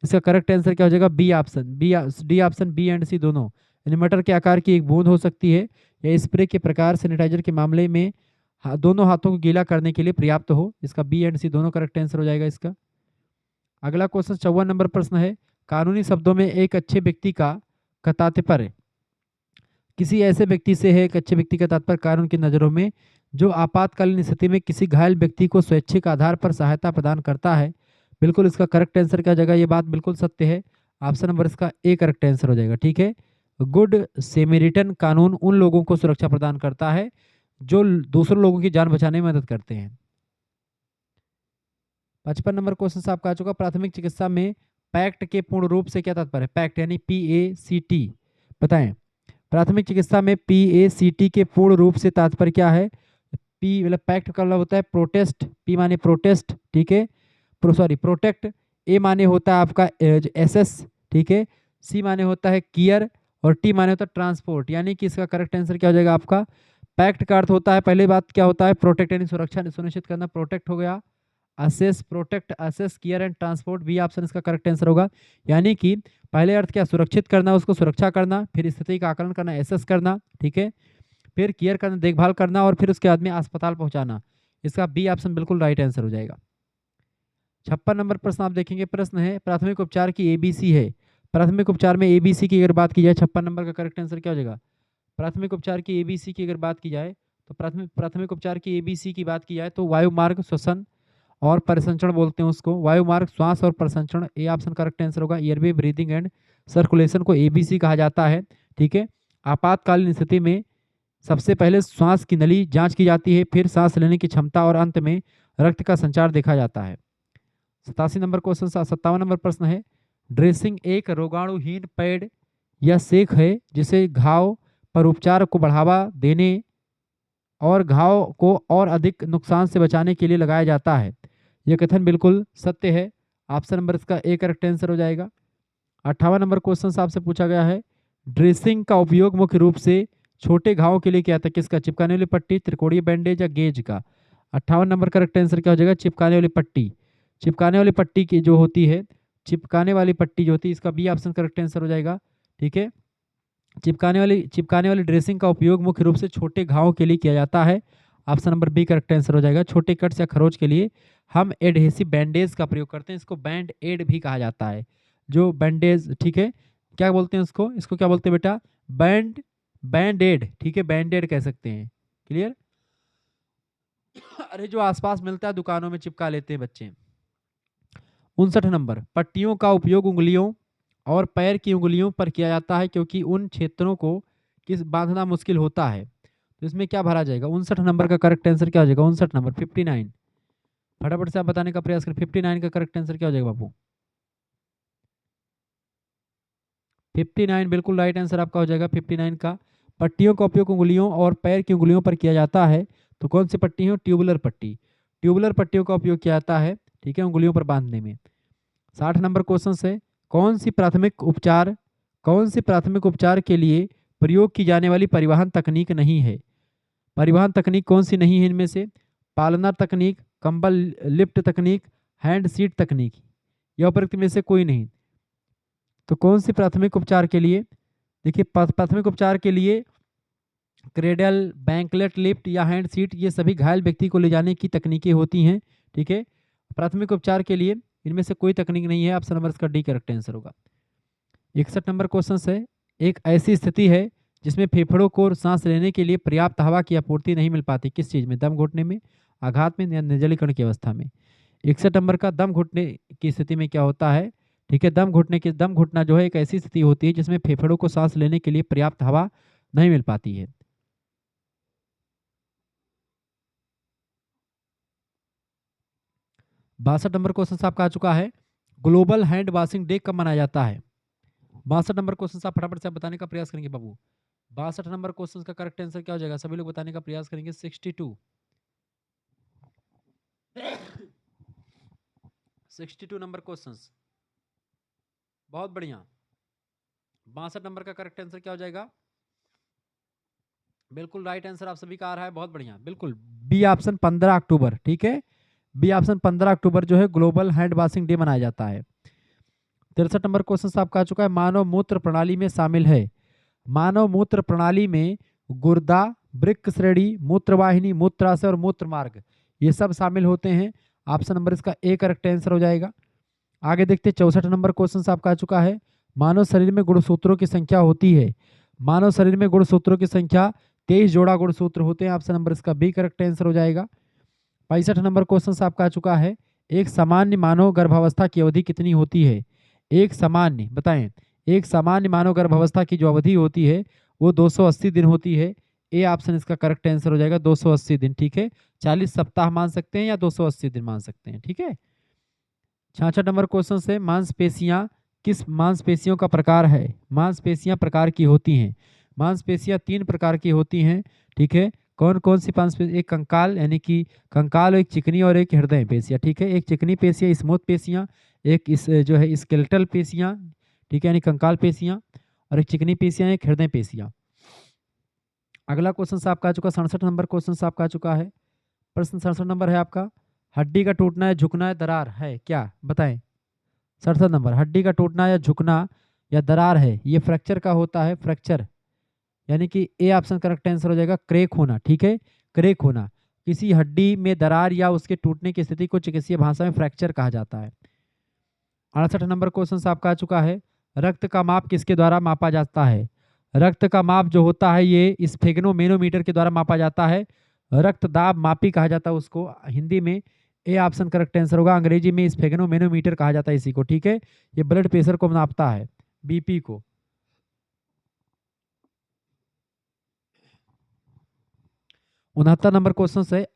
इसका करेक्ट आंसर क्या हो जाएगा, B option, D option, B and C दोनों, यानी मटर के आकार की 1 बूंद हो सकती है, या स्प्रे के प्रकार सैनिटाइजर के मामले में दोनों हाथों को गीला करने के लिए पर्याप्त हो। इसका बी एंड सी दोनों करेक्ट आंसर हो जाएगा इसका। अगला क्वेश्चन 54 नंबर प्रश्न है, कानूनी शब्दों में एक अच्छे व्यक्ति का तात्पर्य किसी ऐसे व्यक्ति से है। एक अच्छे व्यक्ति का तात्पर्य कानून की नज़रों में जो आपातकालीन स्थिति में किसी घायल व्यक्ति को स्वैच्छिक आधार पर सहायता प्रदान करता है। बिल्कुल इसका करेक्ट आंसर क्या जाएगा, ये बात बिल्कुल सत्य है। ऑप्शन नंबर इसका ए करेक्ट आंसर हो जाएगा। ठीक है, गुड सेमेरिटन कानून उन लोगों को सुरक्षा प्रदान करता है जो दूसरों लोगों की जान बचाने में मदद करते हैं। 55 नंबर क्वेश्चन आपका आ चुका, प्राथमिक चिकित्सा में पैक्ट के पूर्ण रूप से क्या तात्पर्य है, पैक्ट यानी PACT, बताएं। प्राथमिक चिकित्सा में PACT के पूर्ण रूप से तात्पर्य क्या है। पी मतलब पैक्ट का मतलब होता है प्रोटेस्ट, पी माने प्रोटेस्ट, ठीक है, प्रोटेक्ट, ए माने होता है आपका SS, ठीक है, सी माने होता है केयर, और टी माने होता है ट्रांसपोर्ट। यानी कि इसका करेक्ट आंसर क्या हो जाएगा आपका, पैक्ट का अर्थ होता है, पहले बात क्या होता है, प्रोटेक्ट यानी सुरक्षा सुनिश्चित करना, प्रोटेक्ट हो गया, assess, protect, assess, care and transport, B option इसका करेक्ट आंसर होगा। यानी कि पहले अर्थ क्या, सुरक्षित करना, उसको सुरक्षा करना, फिर स्थिति का आकलन करना, एसेस करना, ठीक है, फिर केयर करना, देखभाल करना, और फिर उसके बाद में अस्पताल पहुंचाना। इसका बी ऑप्शन बिल्कुल राइट आंसर हो जाएगा। 56 नंबर प्रश्न आप देखेंगे, प्रश्न है प्राथमिक उपचार की एबीसी है। प्राथमिक उपचार में एबीसी की अगर बात की जाए, 56 नंबर का करेक्ट आंसर क्या हो जाएगा? प्राथमिक उपचार की एबीसी की अगर बात की जाए तो प्राथमिक प्राथमिक उपचार की एबीसी की बात की जाए तो वायु मार्ग, श्वसन और परिसंचरण बोलते हैं उसको। वायु मार्ग, श्वास और परिसंचरण, ए ऑप्शन करेक्ट आंसर होगा। एयरवे, ब्रीदिंग एंड सर्कुलेशन को एबीसी कहा जाता है। ठीक है। आपातकालीन स्थिति में सबसे पहले श्वास की नली जांच की जाती है, फिर सांस लेने की क्षमता और अंत में रक्त का संचार देखा जाता है। 87 नंबर क्वेश्चन, 57 नंबर प्रश्न है, ड्रेसिंग एक रोगाणुहीन पैड या सेक है जिसे घाव पर उपचार को बढ़ावा देने और घाव को और अधिक नुकसान से बचाने के लिए लगाया जाता है। यह कथन बिल्कुल सत्य है। ऑप्शन नंबर इसका ए करेक्ट आंसर हो जाएगा। 58 नंबर क्वेश्चन आपसे पूछा गया है, ड्रेसिंग का उपयोग मुख्य रूप से छोटे घावों के लिए किया था, किसका? चिपकाने वाली पट्टी, त्रिकोणीय बैंडेज या गेज का? 58 नंबर करेक्ट आंसर क्या हो जाएगा? चिपकाने वाली पट्टी। चिपकाने वाली पट्टी की जो होती है, चिपकाने वाली पट्टी जो होती है, इसका बी ऑप्शन करेक्ट आंसर हो जाएगा। ठीक है। चिपकाने वाली ड्रेसिंग का उपयोग मुख्य रूप से छोटे घावों के लिए किया जाता है। Option number B correct answer हो जाएगा। छोटे कट्स या खरोच के लिए हम एडहेसिव बैंडेज का प्रयोग करते हैं, इसको बैंड एड भी कहा जाता है। जो बैंडेज, ठीक है, क्या बोलते हैं इसको? इसको क्या बोलते हैं बेटा? Band aid. ठीक है, बैंड एड कह सकते हैं। क्लियर? अरे जो आसपास मिलता है दुकानों में चिपका लेते हैं बच्चे। 59 नंबर, पट्टियों का उपयोग उंगलियों और पैर की उंगलियों पर किया जाता है क्योंकि उन क्षेत्रों को किस बांधना मुश्किल होता है। तो इसमें क्या भरा जाएगा? 59 नंबर का करेक्ट आंसर क्या हो जाएगा? 59 नंबर, 59। फटाफट से आप बताने का प्रयास करें, 59 का करेक्ट आंसर क्या हो जाएगा बाबू? 59 बिल्कुल राइट आंसर आपका हो जाएगा। 59 का, पट्टियों का उपयोग उंगलियों और पैर की उंगलियों पर किया जाता है। तो कौन सी पट्टी है? ट्यूबुलर पट्टी। ट्यूबुलर पट्टियों का उपयोग किया जाता है, ठीक है, उंगलियों पर बांधने में। 60 नंबर क्वेश्चन से, कौन सी प्राथमिक उपचार के लिए प्रयोग की जाने वाली परिवहन तकनीक नहीं है? परिवहन तकनीक कौन सी नहीं है इनमें से? पालना तकनीक, कंबल लिफ्ट तकनीक, हैंड सीट तकनीक, या उपरोक्त में से कोई नहीं। तो कौन सी प्राथमिक उपचार के लिए? देखिए, प्राथमिक उपचार के लिए क्रेडल, बैंकलेट लिफ्ट या हैंड सीट, ये सभी घायल व्यक्ति को ले जाने की तकनीकें होती हैं। ठीक है। प्राथमिक उपचार के लिए इनमें से कोई तकनीक नहीं है। ऑप्शन नंबर इसका डी करेक्ट आंसर होगा। 61 नंबर क्वेश्चन है, एक ऐसी स्थिति है जिसमें फेफड़ों को सांस लेने के लिए पर्याप्त हवा की आपूर्ति नहीं मिल पाती, किस चीज में? दम घुटने में, आघात में, या निर्जलीकरण की अवस्था में? 61 नंबर का, दम घुटने की स्थिति में क्या होता है? ठीक है, दम घुटना जो है एक ऐसी स्थिति होती है जिसमें फेफड़ों को सांस लेने के लिए पर्याप्त हवा नहीं मिल पाती है। 62 नंबर क्वेश्चन आपका आ चुका है, ग्लोबल हैंड वॉशिंग डे कब मनाया जाता है? 62 नंबर क्वेश्चन आप फटाफट से आप बताने का प्रयास करेंगे बाबू। 62 नंबर क्वेश्चन का करेक्ट आंसर क्या हो जाएगा? सभी लोग बताने का प्रयास करेंगे। 62। 62 नंबर क्वेश्चन, बहुत बढ़िया। 62 नंबर का करेक्ट आंसर क्या हो जाएगा? बिल्कुल राइट आंसर आप सभी का आ रहा है, बहुत बढ़िया, बिल्कुल बी ऑप्शन 15 अक्टूबर। ठीक है, बी ऑप्शन 15 अक्टूबर जो है ग्लोबल हैंड वॉशिंग डे मनाया जाता है। 63 नंबर क्वेश्चन आपका आ चुका है, मानव मूत्र प्रणाली में शामिल है। मानव मूत्र प्रणाली में गुर्दा, वृक्क श्रेणी, मूत्रवाहिनी, मूत्राशय और मूत्र मार्ग, ये सब शामिल होते हैं। ऑप्शन नंबर इसका ए करेक्ट आंसर हो जाएगा। आगे देखते हैं 64 नंबर क्वेश्चन आपका आ चुका है, मानव शरीर में गुणसूत्रों की संख्या होती है। मानव शरीर में गुणसूत्रों की संख्या 23 जोड़ा गुणसूत्र होते हैं। ऑप्शन नंबर इसका बी करेक्ट आंसर हो जाएगा। 65 नंबर क्वेश्चन आपका आ चुका है, एक सामान्य मानव गर्भावस्था की अवधि कितनी होती है? एक सामान्य, बताएं, एक सामान्य मानव गर्भावस्था की जो अवधि होती है वो 280 दिन होती है। ए ऑप्शन इसका करेक्ट आंसर हो जाएगा, 280 दिन। ठीक है, 40 सप्ताह मान सकते हैं या 280 दिन मान सकते हैं। ठीक है। 66 नंबर क्वेश्चन से, मांसपेशियां किस मांसपेशियों का प्रकार है? मांसपेशियां प्रकार की होती हैं। मांसपेशियां 3 प्रकार की होती हैं। ठीक है, कौन कौन सी मांसपेशियां? एक कंकाल, यानी कि कंकाल, एक चिकनी और एक हृदय पेशियां। ठीक है, एक चिकनी पेशियां स्मूथ पेशियां, एक इस जो है स्केलेटल पेशियां, ठीक है, यानी कंकाल पेशियां, और एक चिकनी पेशियां, एक हृदय पेशियां। अगला क्वेश्चन आपका आ चुका 67 नंबर क्वेश्चन आपका आ चुका है। प्रश्न 67 नंबर है आपका, हड्डी का टूटना या झुकना या दरार है क्या? बताएं। 67 नंबर, हड्डी का टूटना या झुकना या दरार है, ये फ्रैक्चर का होता है, फ्रैक्चर, यानी कि ए ऑप्शन करेक्ट आंसर हो जाएगा, क्रैक होना। ठीक है, क्रैक होना। किसी हड्डी में दरार या उसके टूटने की स्थिति को चिकित्सीय भाषा में फ्रैक्चर कहा जाता है। 68 नंबर क्वेश्चन आपका आ चुका है, रक्त का माप किसके द्वारा मापा जाता है? रक्त का माप जो होता है ये स्फेग्नोमेनोमीटर के द्वारा मापा जाता है। रक्त दाब मापी कहा जाता है उसको, हिंदी में ए ऑप्शन करेक्ट आंसर होगा, अंग्रेजी में स्फेग्नोमेनोमीटर कहा जाता है इसी को, ठीक है। ये ब्लड प्रेशर को नापता है, बीपी को। 69 नंबर क्वेश्चन है,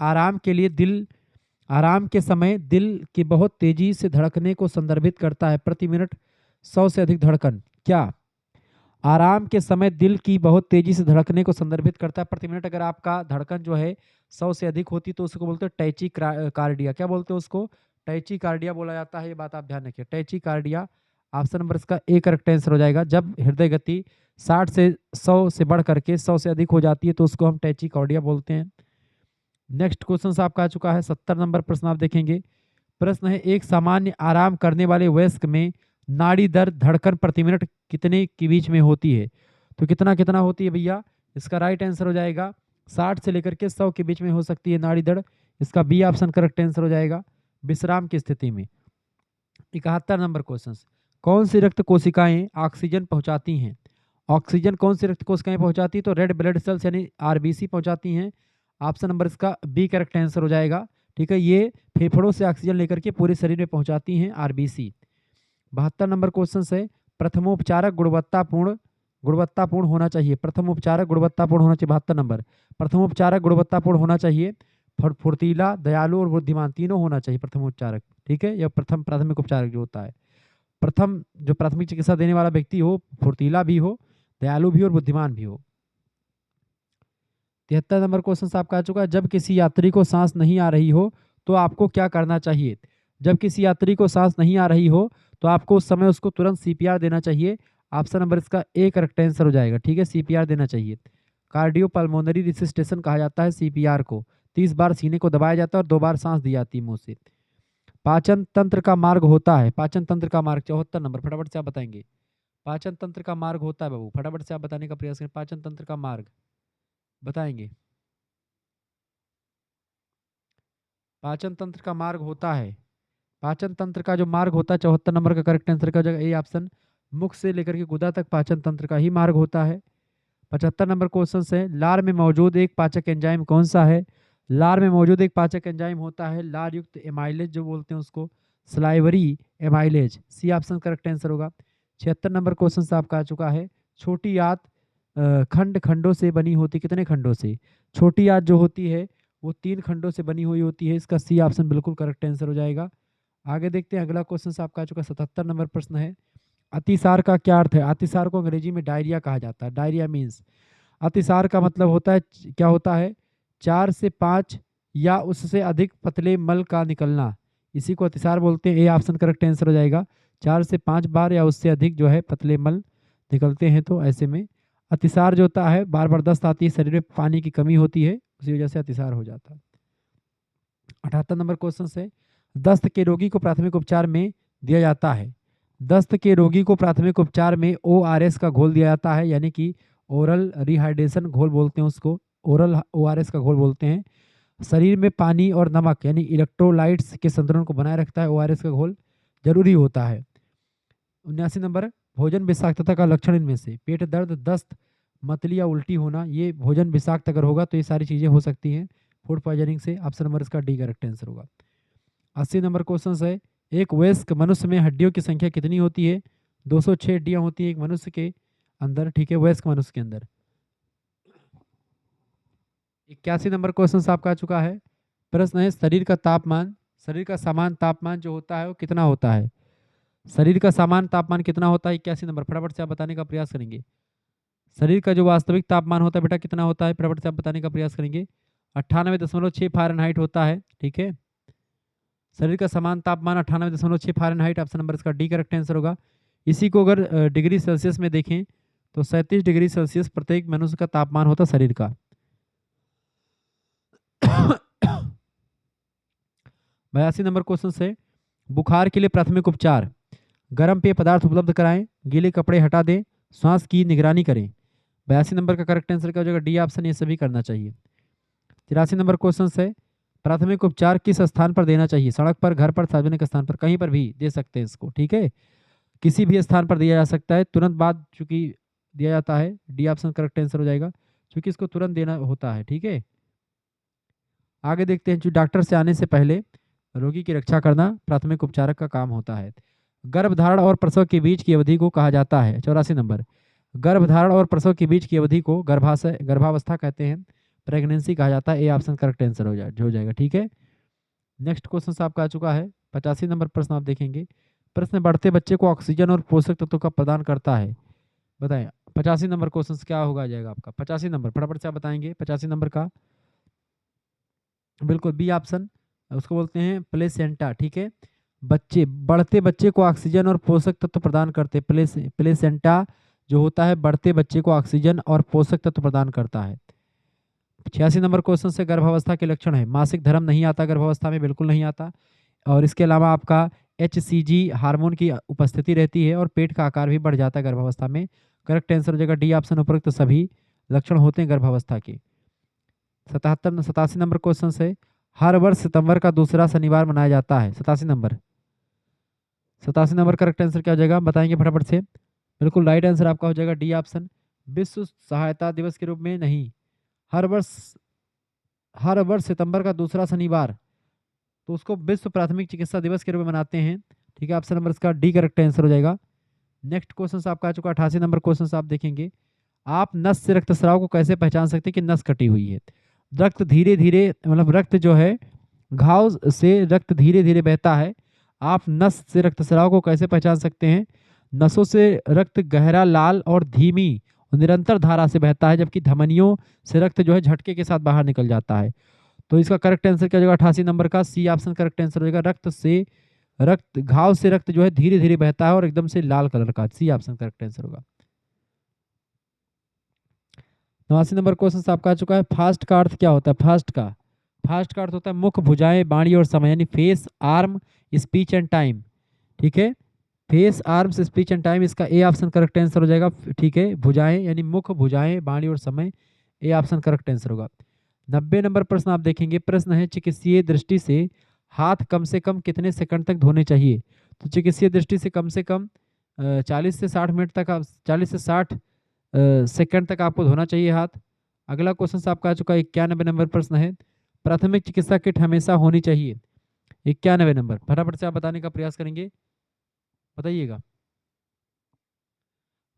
आराम के समय दिल की बहुत तेजी से धड़कने को संदर्भित करता है, प्रति मिनट 100 से अधिक धड़कन। क्या आराम के समय दिल की बहुत तेजी से धड़कने को संदर्भित करता है प्रति मिनट? अगर आपका धड़कन जो है 100 से अधिक होती तो उसको बोलते हैं टैची कार्डिया। क्या बोलते हैं उसको? टैची कार्डिया बोला जाता है, ये बात आप ध्यान रखिए, टैची कार्डिया। ऑप्शन नंबर इसका ए करेक्ट आंसर हो जाएगा। जब हृदय गति 60 से 100 से बढ़ करके 100 से अधिक हो जाती है तो उसको हम टैची कार्डिया बोलते हैं। नेक्स्ट क्वेश्चन आपका आ चुका है, 70 नंबर प्रश्न आप देखेंगे। प्रश्न है, एक सामान्य आराम करने वाले वयस्क में नाड़ी दर धड़कन प्रति मिनट कितने के बीच में होती है? तो कितना कितना होती है भैया? इसका राइट आंसर हो जाएगा 60 से लेकर के 100 के बीच में हो सकती है नाड़ी दर। इसका बी ऑप्शन करेक्ट आंसर हो जाएगा, विश्राम की स्थिति में। 71 नंबर क्वेश्चन, कौन सी रक्त कोशिकाएं ऑक्सीजन पहुंचाती हैं? ऑक्सीजन कौन सी रक्त कोशिकाएं पहुंचाती है? तो रेड ब्लड सेल्स यानी आरबीसी पहुंचाती हैं। ऑप्शन नंबर इसका बी करेक्ट आंसर हो जाएगा, ठीक है। ये फेफड़ों से ऑक्सीजन लेकर के पूरे शरीर में पहुंचाती हैं, आरबीसी। 72 नंबर क्वेश्चन है, प्रथमोपचारक गुणवत्तापूर्ण होना चाहिए। प्रथमोपचारक गुणवत्तापूर्ण होना चाहिए। 72 नंबर, प्रथमोपचारक गुणवत्तापूर्ण होना चाहिए, फुर्तीला, दयालु और बुद्धिमान तीनों होना चाहिए प्रथमोपचारक, ठीक है। यह प्राथमिक उपचारक जो होता है, प्रथम जो प्राथमिक चिकित्सा देने वाला व्यक्ति हो, फुर्तीला भी हो, दयालु भी हो और बुद्धिमान भी हो। 73 नंबर क्वेश्चन आपका आ चुका है, जब किसी यात्री को सांस नहीं आ रही हो तो आपको क्या करना चाहिए? जब किसी यात्री को सांस नहीं आ रही हो तो आपको उस समय उसको तुरंत सीपीआर देना चाहिए। ऑप्शन नंबर इसका ए करेक्ट आंसर हो जाएगा, ठीक है, सीपीआर देना चाहिए। कार्डियो पल्मोनरी रिसिस्टेशन कहा जाता है सीपीआर को। 30 बार सीने को दबाया जाता है और 2 बार सांस दी जाती है मुंह से। पाचन तंत्र का मार्ग होता है, पाचन तंत्र का मार्ग 74 नंबर, फटाफट से आप बताएंगे। पाचन तंत्र का मार्ग होता है बाबू, फटाफट से आप बताने का प्रयास करें, पाचन तंत्र का मार्ग बताएंगे। पाचन तंत्र का मार्ग होता है, पाचन तंत्र का जो मार्ग होता है 74 नंबर का करेक्ट आंसर का जगह ए ऑप्शन, मुख से लेकर के गुदा तक पाचन तंत्र का ही मार्ग होता है। 75 नंबर क्वेश्चन है, लार में मौजूद एक पाचक एंजाइम कौन सा है? लार में मौजूद एक पाचक एंजाइम होता है लार युक्त एमाइलेज जो बोलते हैं उसको, salivary amylase, C option correct answer होगा। 76 नंबर क्वेश्चन आपका आ चुका है, छोटी आंत खंडों से बनी होती, कितने खंडों से? छोटी आंत जो होती है वो 3 खंडों से बनी हुई होती है, इसका सी ऑप्शन बिल्कुल करेक्ट आंसर हो जाएगा। आगे देखते हैं, अगला क्वेश्चन आपका आ चुका 77 नंबर प्रश्न है, अतिसार का क्या अर्थ है? अतिसार को अंग्रेजी में डायरिया कहा जाता है। डायरिया मीन्स, अतिसार का मतलब होता है, क्या होता है? 4 से 5 या उससे अधिक पतले मल का निकलना, इसी को अतिसार बोलते हैं। ए ऑप्शन करेक्ट आंसर हो जाएगा, 4 से 5 बार या उससे अधिक जो है पतले मल निकलते हैं तो ऐसे में अतिसार जो होता है, बार बार दस्त आती है, शरीर में पानी की कमी होती है, उसी वजह से अतिसार हो जाता है। 78 नंबर क्वेश्चन है, दस्त के रोगी को प्राथमिक उपचार में दिया जाता है, दस्त के रोगी को प्राथमिक उपचार में ओआरएस का घोल दिया जाता है, यानी कि ओरल रिहाइड्रेशन घोल बोलते हैं उसको, ओरल ओआरएस का घोल बोलते हैं। शरीर में पानी और नमक यानी इलेक्ट्रोलाइट्स के संतुलन को बनाए रखता है ओआरएस का घोल, जरूरी होता है। 79 नंबर, भोजन विषाक्तता का लक्षण इनमें से, पेट दर्द, दस्त, मतली या उल्टी होना, ये भोजन विषाक्त अगर होगा तो ये सारी चीज़ें हो सकती हैं फूड पॉइजनिंग से। ऑप्शन नंबर इसका डी करेक्ट आंसर होगा। 80 नंबर क्वेश्चन है, एक वयस्क मनुष्य में हड्डियों की संख्या कितनी होती है? 206 हड्डियां होती है एक मनुष्य के अंदर, ठीक है, वयस्क मनुष्य के अंदर। 81 नंबर क्वेश्चन आपका आ चुका है, प्रश्न है, शरीर का तापमान, शरीर का सामान्य तापमान जो होता है वो कितना होता है? शरीर का सामान्य तापमान कितना होता है? 81 नंबर, फटाफट से आप बताने का प्रयास करेंगे। शरीर का जो वास्तविक तापमान होता है बेटा कितना होता है? फटाफट से आप बताने का प्रयास करेंगे। 98.6 फ़ारेनहाइट होता है, ठीक है। शरीर का समान तापमान 98.6 फ़ारेनहाइट, ऑप्शन नंबर इसका डी करेक्ट आंसर होगा। इसी को अगर डिग्री सेल्सियस में देखें तो 37 डिग्री सेल्सियस प्रत्येक मनुष्य का तापमान होता है शरीर का। 82 नंबर क्वेश्चन से, बुखार के लिए प्राथमिक उपचार, गर्म पेय पदार्थ उपलब्ध कराएं, गीले कपड़े हटा दें, श्वास की निगरानी करें। 82 नंबर का करेक्ट आंसर क्या हो जाएगा? डी ऑप्शन, ये सभी करना चाहिए। 83 नंबर क्वेश्चन है, प्राथमिक उपचार किस स्थान पर देना चाहिए? सड़क पर, घर पर, सार्वजनिक स्थान पर, कहीं पर भी दे सकते हैं इसको, ठीक है। किसी भी स्थान पर दिया जा सकता है, तुरंत बाद चूंकि दिया जाता है, डी ऑप्शन करेक्ट आंसर हो जाएगा, क्योंकि इसको तुरंत देना होता है, ठीक है। आगे देखते हैं, जो डॉक्टर से आने से पहले रोगी की रक्षा करना प्राथमिक उपचारक का काम होता है। गर्भधारण और प्रसव के बीच की अवधि को कहा जाता है। 84 नंबर, गर्भधारण और प्रसव के बीच की अवधि को गर्भावस्था कहते हैं, प्रेगनेंसी कहा जाता है। ए ऑप्शन करेक्ट आंसर हो जाएगा, ठीक है। नेक्स्ट क्वेश्चन आपका आ चुका है 85 नंबर प्रश्न आप देखेंगे। प्रश्न, बढ़ते बच्चे को ऑक्सीजन और पोषक तत्वों का प्रदान करता है, बताएं। 85 नंबर क्वेश्चन क्या होगा आ जाएगा आपका? 85 नंबर फटाफट से आप बताएंगे 85 नंबर का। बिल्कुल बी ऑप्शन, उसको बोलते हैं प्लेसेंटा, ठीक है। बढ़ते बच्चे को ऑक्सीजन और पोषक तत्व प्रदान करते, प्लेसेंटा जो होता है बढ़ते बच्चे को ऑक्सीजन और पोषक तत्व प्रदान करता है। 86 नंबर क्वेश्चन से, गर्भावस्था के लक्षण है, मासिक धर्म नहीं आता गर्भावस्था में, बिल्कुल नहीं आता। और इसके अलावा आपका HCG हार्मोन की उपस्थिति रहती है और पेट का आकार भी बढ़ जाता है गर्भावस्था में। करेक्ट आंसर हो जाएगा डी ऑप्शन, उपरोक्त सभी लक्षण होते हैं गर्भावस्था के। 87 नंबर क्वेश्चन से, हर वर्ष सितंबर का दूसरा शनिवार मनाया जाता है। 87 नंबर करेक्ट आंसर क्या हो जाएगा, बताएंगे फटाफट से। बिल्कुल राइट आंसर आपका हो जाएगा डी ऑप्शन, विश्व सहायता दिवस के रूप में नहीं, हर वर्ष सितंबर का दूसरा शनिवार, तो उसको विश्व प्राथमिक चिकित्सा दिवस के रूप में मनाते हैं, ठीक है। ऑप्शन नंबर इसका डी करेक्ट आंसर हो जाएगा। नेक्स्ट क्वेश्चन आपका आ चुका 88 नंबर क्वेश्चन आप देखेंगे। आप नस से रक्तस्राव को कैसे पहचान सकते हैं कि नस कटी हुई है? रक्त धीरे धीरे, मतलब रक्त जो है, घाव से रक्त धीरे धीरे बहता है, आप नस से रक्तस्राव को कैसे पहचान सकते हैं? नसों से रक्त गहरा लाल और धीमी और निरंतर धारा से बहता है, जबकि धमनियों से रक्त जो है झटके के साथ बाहर निकल जाता है। तो इसका करेक्ट आंसर क्या हो जाएगा 88 नंबर का? सी ऑप्शन करेक्ट आंसर हो जाएगा। घाव से रक्त जो है धीरे धीरे बहता है और एकदम से लाल कलर का, सी ऑप्शन करेक्ट आंसर होगा। 89 नंबर क्वेश्चन आपका आ चुका है, फास्ट का अर्थ क्या होता है? फास्ट का अर्थ होता है मुख, भुजाएं, बाणी और समय, यानी face, arm, speech and time, ठीक है। Face, arms, speech and time, इसका ए ऑप्शन करेक्ट आंसर हो जाएगा, ठीक है। भुजाएं यानी मुख, भुजाएं, बाणी और समय, ए ऑप्शन करेक्ट आंसर होगा। 90 नंबर प्रश्न आप देखेंगे। प्रश्न है, चिकित्सीय दृष्टि से हाथ कम से कम कितने सेकंड तक धोने चाहिए? तो चिकित्सीय दृष्टि से कम 40 से 60 मिनट तक, 40 से 60 सेकंड तक आपको धोना चाहिए हाथ। अगला क्वेश्चन आपका आ चुका है 91 नंबर प्रश्न है, प्राथमिक चिकित्सा किट हमेशा होनी चाहिए। 91 नंबर फटाफट से आप बताने का प्रयास करेंगे, बताइएगा।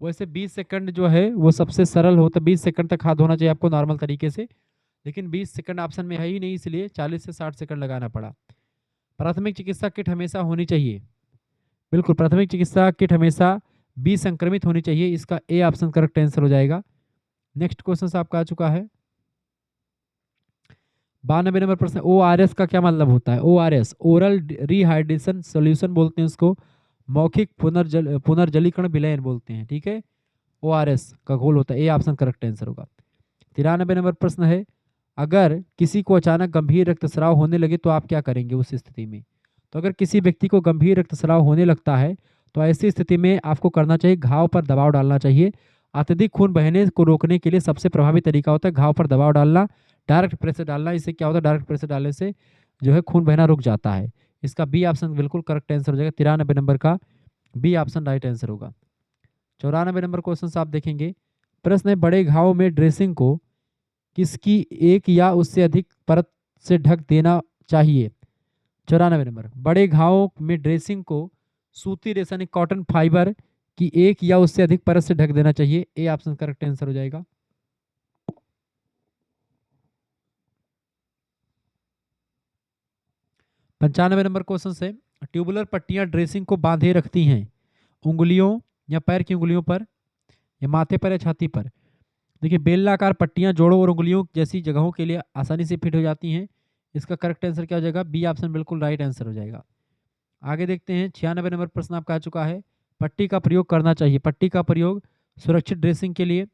वैसे 20 सेकंड जो है वो सबसे सरल होता है, 20 सेकंड तक हाथ धोना चाहिए आपको नॉर्मल तरीके से, लेकिन 20 सेकंड ऑप्शन में है ही नहीं, इसलिए 40 से 60 सेकंड लगाना पड़ा। प्राथमिक चिकित्सा किट हमेशा होनी चाहिए, बिल्कुल प्राथमिक चिकित्सा किट हमेशा विसंक्रमित होनी चाहिए, इसका ए ऑप्शन करेक्ट आंसर हो जाएगा। नेक्स्ट क्वेश्चन आपका आ चुका है 92 नंबर प्रश्न, ORS का क्या मतलब होता है? ORS ओरल रिहाइड्रेशन सोल्यूशन बोलते हैं उसको, मौखिक पुनर्जलीकरण विलयन बोलते हैं, ठीक है। ORS का घोल होता है, ए ऑप्शन करेक्ट आंसर होगा। 93 नंबर प्रश्न है, अगर किसी को अचानक गंभीर रक्तस्राव होने लगे तो आप क्या करेंगे उस स्थिति में? तो अगर किसी व्यक्ति को गंभीर रक्तस्राव होने लगता है तो ऐसी स्थिति में आपको करना चाहिए, घाव पर दबाव डालना चाहिए। अत्यधिक खून बहने को रोकने के लिए सबसे प्रभावी तरीका होता है घाव पर दबाव डालना, डायरेक्ट प्रेशर डालना। इससे क्या होता है, डायरेक्ट प्रेशर डालने से जो है खून बहना रुक जाता है। इसका बी ऑप्शन बिल्कुल करेक्ट आंसर हो जाएगा। 93 नंबर का बी ऑप्शन राइट आंसर होगा। 94 नंबर क्वेश्चन आप देखेंगे। प्रश्न है, बड़े घाव में ड्रेसिंग को किसकी एक या उससे अधिक परत से ढक देना चाहिए? 94 नंबर, बड़े घावों में ड्रेसिंग को सूती रेशा यानी कॉटन फाइबर की एक या उससे अधिक परत से ढक देना चाहिए। ए ऑप्शन करेक्ट आंसर हो जाएगा। 95 नंबर क्वेश्चन से, ट्यूबुलर पट्टियां ड्रेसिंग को बांधे रखती हैं उंगलियों या पैर की उंगलियों पर या माथे पर या छाती पर। देखिए बेलनाकार पट्टियां जोड़ों और उंगलियों जैसी जगहों के लिए आसानी से फिट हो जाती हैं। इसका करेक्ट आंसर क्या हो जाएगा? बी ऑप्शन बिल्कुल राइट आंसर हो जाएगा। आगे देखते हैं 96 नंबर प्रश्न आपका आ चुका है, पट्टी का प्रयोग करना चाहिए। पट्टी का प्रयोग सुरक्षित ड्रेसिंग के लिए,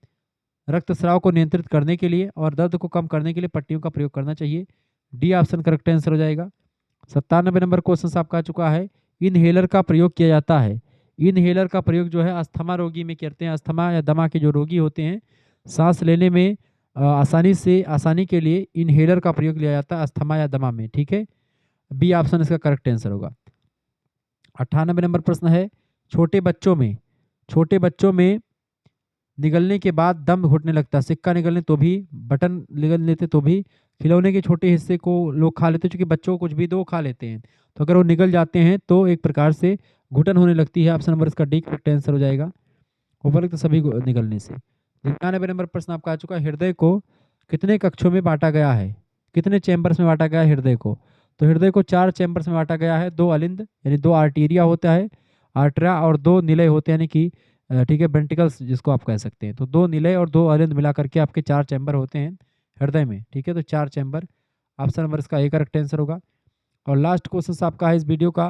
रक्तस्राव को नियंत्रित करने के लिए और दर्द को कम करने के लिए पट्टियों का प्रयोग करना चाहिए। डी ऑप्शन करेक्ट आंसर हो जाएगा। 97 नंबर क्वेश्चन आपका आ चुका है, इनहेलर का प्रयोग किया जाता है। इनहेलर का प्रयोग जो है अस्थमा रोगी में करते हैं। अस्थमा या दमा के जो रोगी होते हैं, सांस लेने में आसानी के लिए इनहेलर का प्रयोग लिया जाता है अस्थमा या दमा में। ठीक है, बी ऑप्शन इसका करेक्ट आंसर होगा। 98 नंबर प्रश्न है, छोटे बच्चों में निगलने के बाद दम घुटने लगता है, सिक्का निगलने तो भी, बटन निगल लेते तो भी, खिलौने के छोटे हिस्से को लोग खा लेते हैं, क्योंकि बच्चों को कुछ भी दो खा लेते हैं, तो अगर वो निगल जाते हैं तो एक प्रकार से घुटन होने लगती है। ऑप्शन नंबर इसका डी करेक्ट आंसर हो जाएगा, उपरोक्त सभी निगलने से। 99 नंबर प्रश्न आपका आ चुका है, हृदय को कितने कक्षों में बांटा गया है, कितने चैम्बर्स में बांटा गया है हृदय को? तो हृदय को 4 चैम्बर्स में बांटा गया है, 2 अलिंद यानी 2 आर्टीरिया होता है, आर्टरा, और 2 निलय होते हैं, यानी कि ठीक है वेंट्रिकल्स जिसको आप कह सकते हैं। तो 2 निलय और 2 अलिंद मिला करके आपके 4 चैम्बर होते हैं हृदय में। ठीक है, तो 4 चैम्बर, ऑप्शन नंबर इसका ए करेक्ट आंसर होगा। और लास्ट क्वेश्चन आपका है इस वीडियो का,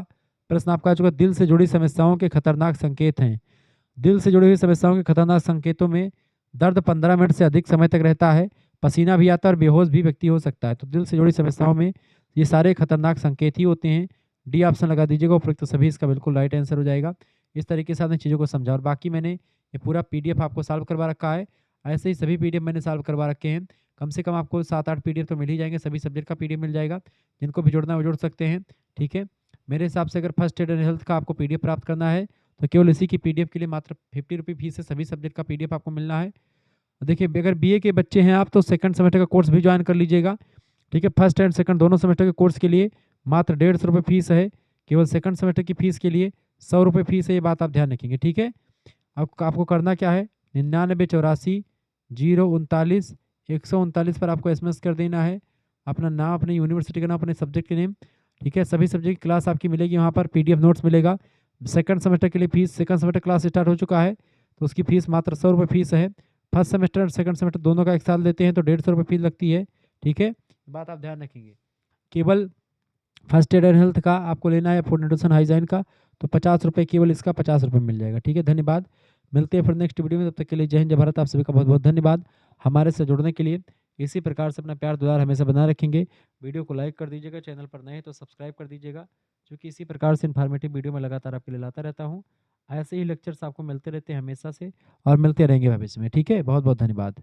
प्रश्न आपका आ चुका है, दिल से जुड़ी समस्याओं के खतरनाक संकेत हैं। दिल से जुड़ी हुई समस्याओं के खतरनाक संकेतों में दर्द 15 मिनट से अधिक समय तक रहता है, पसीना भी आता है और बेहोश भी व्यक्ति हो सकता है। तो दिल से जुड़ी समस्याओं में ये सारे खतरनाक संकेत ही होते हैं। डी ऑप्शन लगा दीजिएगा, उपयुक्त सभी इसका बिल्कुल राइट आंसर हो जाएगा। इस तरीके से आपने चीज़ों को समझा, और बाकी मैंने ये पूरा पीडीएफ आपको सॉल्व करवा रखा है। ऐसे ही सभी पीडीएफ मैंने सॉल्व करवा रखे हैं, कम से कम आपको 7-8 पीडीएफ तो मिल ही जाएंगे, सभी सब्जेक्ट का पीडीएफ मिल जाएगा, जिनको भी जोड़ना है वो जोड़ सकते हैं। ठीक है, मेरे हिसाब से अगर फर्स्ट एड एंड हेल्थ का आपको पीडीएफ प्राप्त करना है तो केवल इसी की पीडीएफ के लिए मात्र 50 रुपये फीस से सभी सब्जेक्ट का पीडीएफ आपको मिलना है। देखिए, अगर बीए के बच्चे हैं आप तो सेकंड सेमेस्टर का कोर्स भी ज्वाइन कर लीजिएगा। ठीक है, फर्स्ट एंड सेकंड दोनों सेमेस्टर के कोर्स के लिए मात्र 150 रुपये फीस है, केवल सेकंड सेमेस्टर की फीस के लिए 100 रुपये फीस है, ये बात आप ध्यान रखेंगे। ठीक है, आपको करना क्या है, 9984 039 139 पर आपको एसएमएस कर देना है, अपना नाम, अपनी यूनिवर्सिटी का नाम, अपने सब्जेक्ट के नेम। ठीक है, सभी सब्जेक्ट की क्लास आपकी मिलेगी वहाँ पर, पीडीएफ नोट्स मिलेगा। सेकंड सेमेस्टर के लिए fees, second semester class start हो चुका है तो उसकी फीस मात्र 100 रुपये फीस है। फर्स्ट सेमेस्टर और सेकंड सेमेस्टर दोनों का एक साल देते हैं तो 150 रुपये फीस लगती है। ठीक है, बात आप ध्यान रखेंगे। केवल फर्स्ट एड एंड हेल्थ का आपको लेना है, फूड न्यूट्रिशन हाइजीन का, तो 50 रुपये, केवल इसका 50 रुपये मिल जाएगा। ठीक है, धन्यवाद, मिलते हैं फिर नेक्स्ट वीडियो में, तब तक के लिए जय हिंद जय भारत। आप सभी का बहुत बहुत धन्यवाद हमारे से जुड़ने के लिए। इसी प्रकार से अपना प्यार दुलार हमेशा बनाए रखेंगे। वीडियो को लाइक कर दीजिएगा, चैनल पर नए हैं तो सब्सक्राइब कर दीजिएगा, क्योंकि इसी प्रकार से इन्फॉर्मेटिव वीडियो में लगातार आपके लिए लाता रहता हूँ। ऐसे ही लेक्चर्स आपको मिलते रहते हैं हमेशा से, और मिलते रहेंगे भविष्य में। ठीक है, बहुत बहुत धन्यवाद।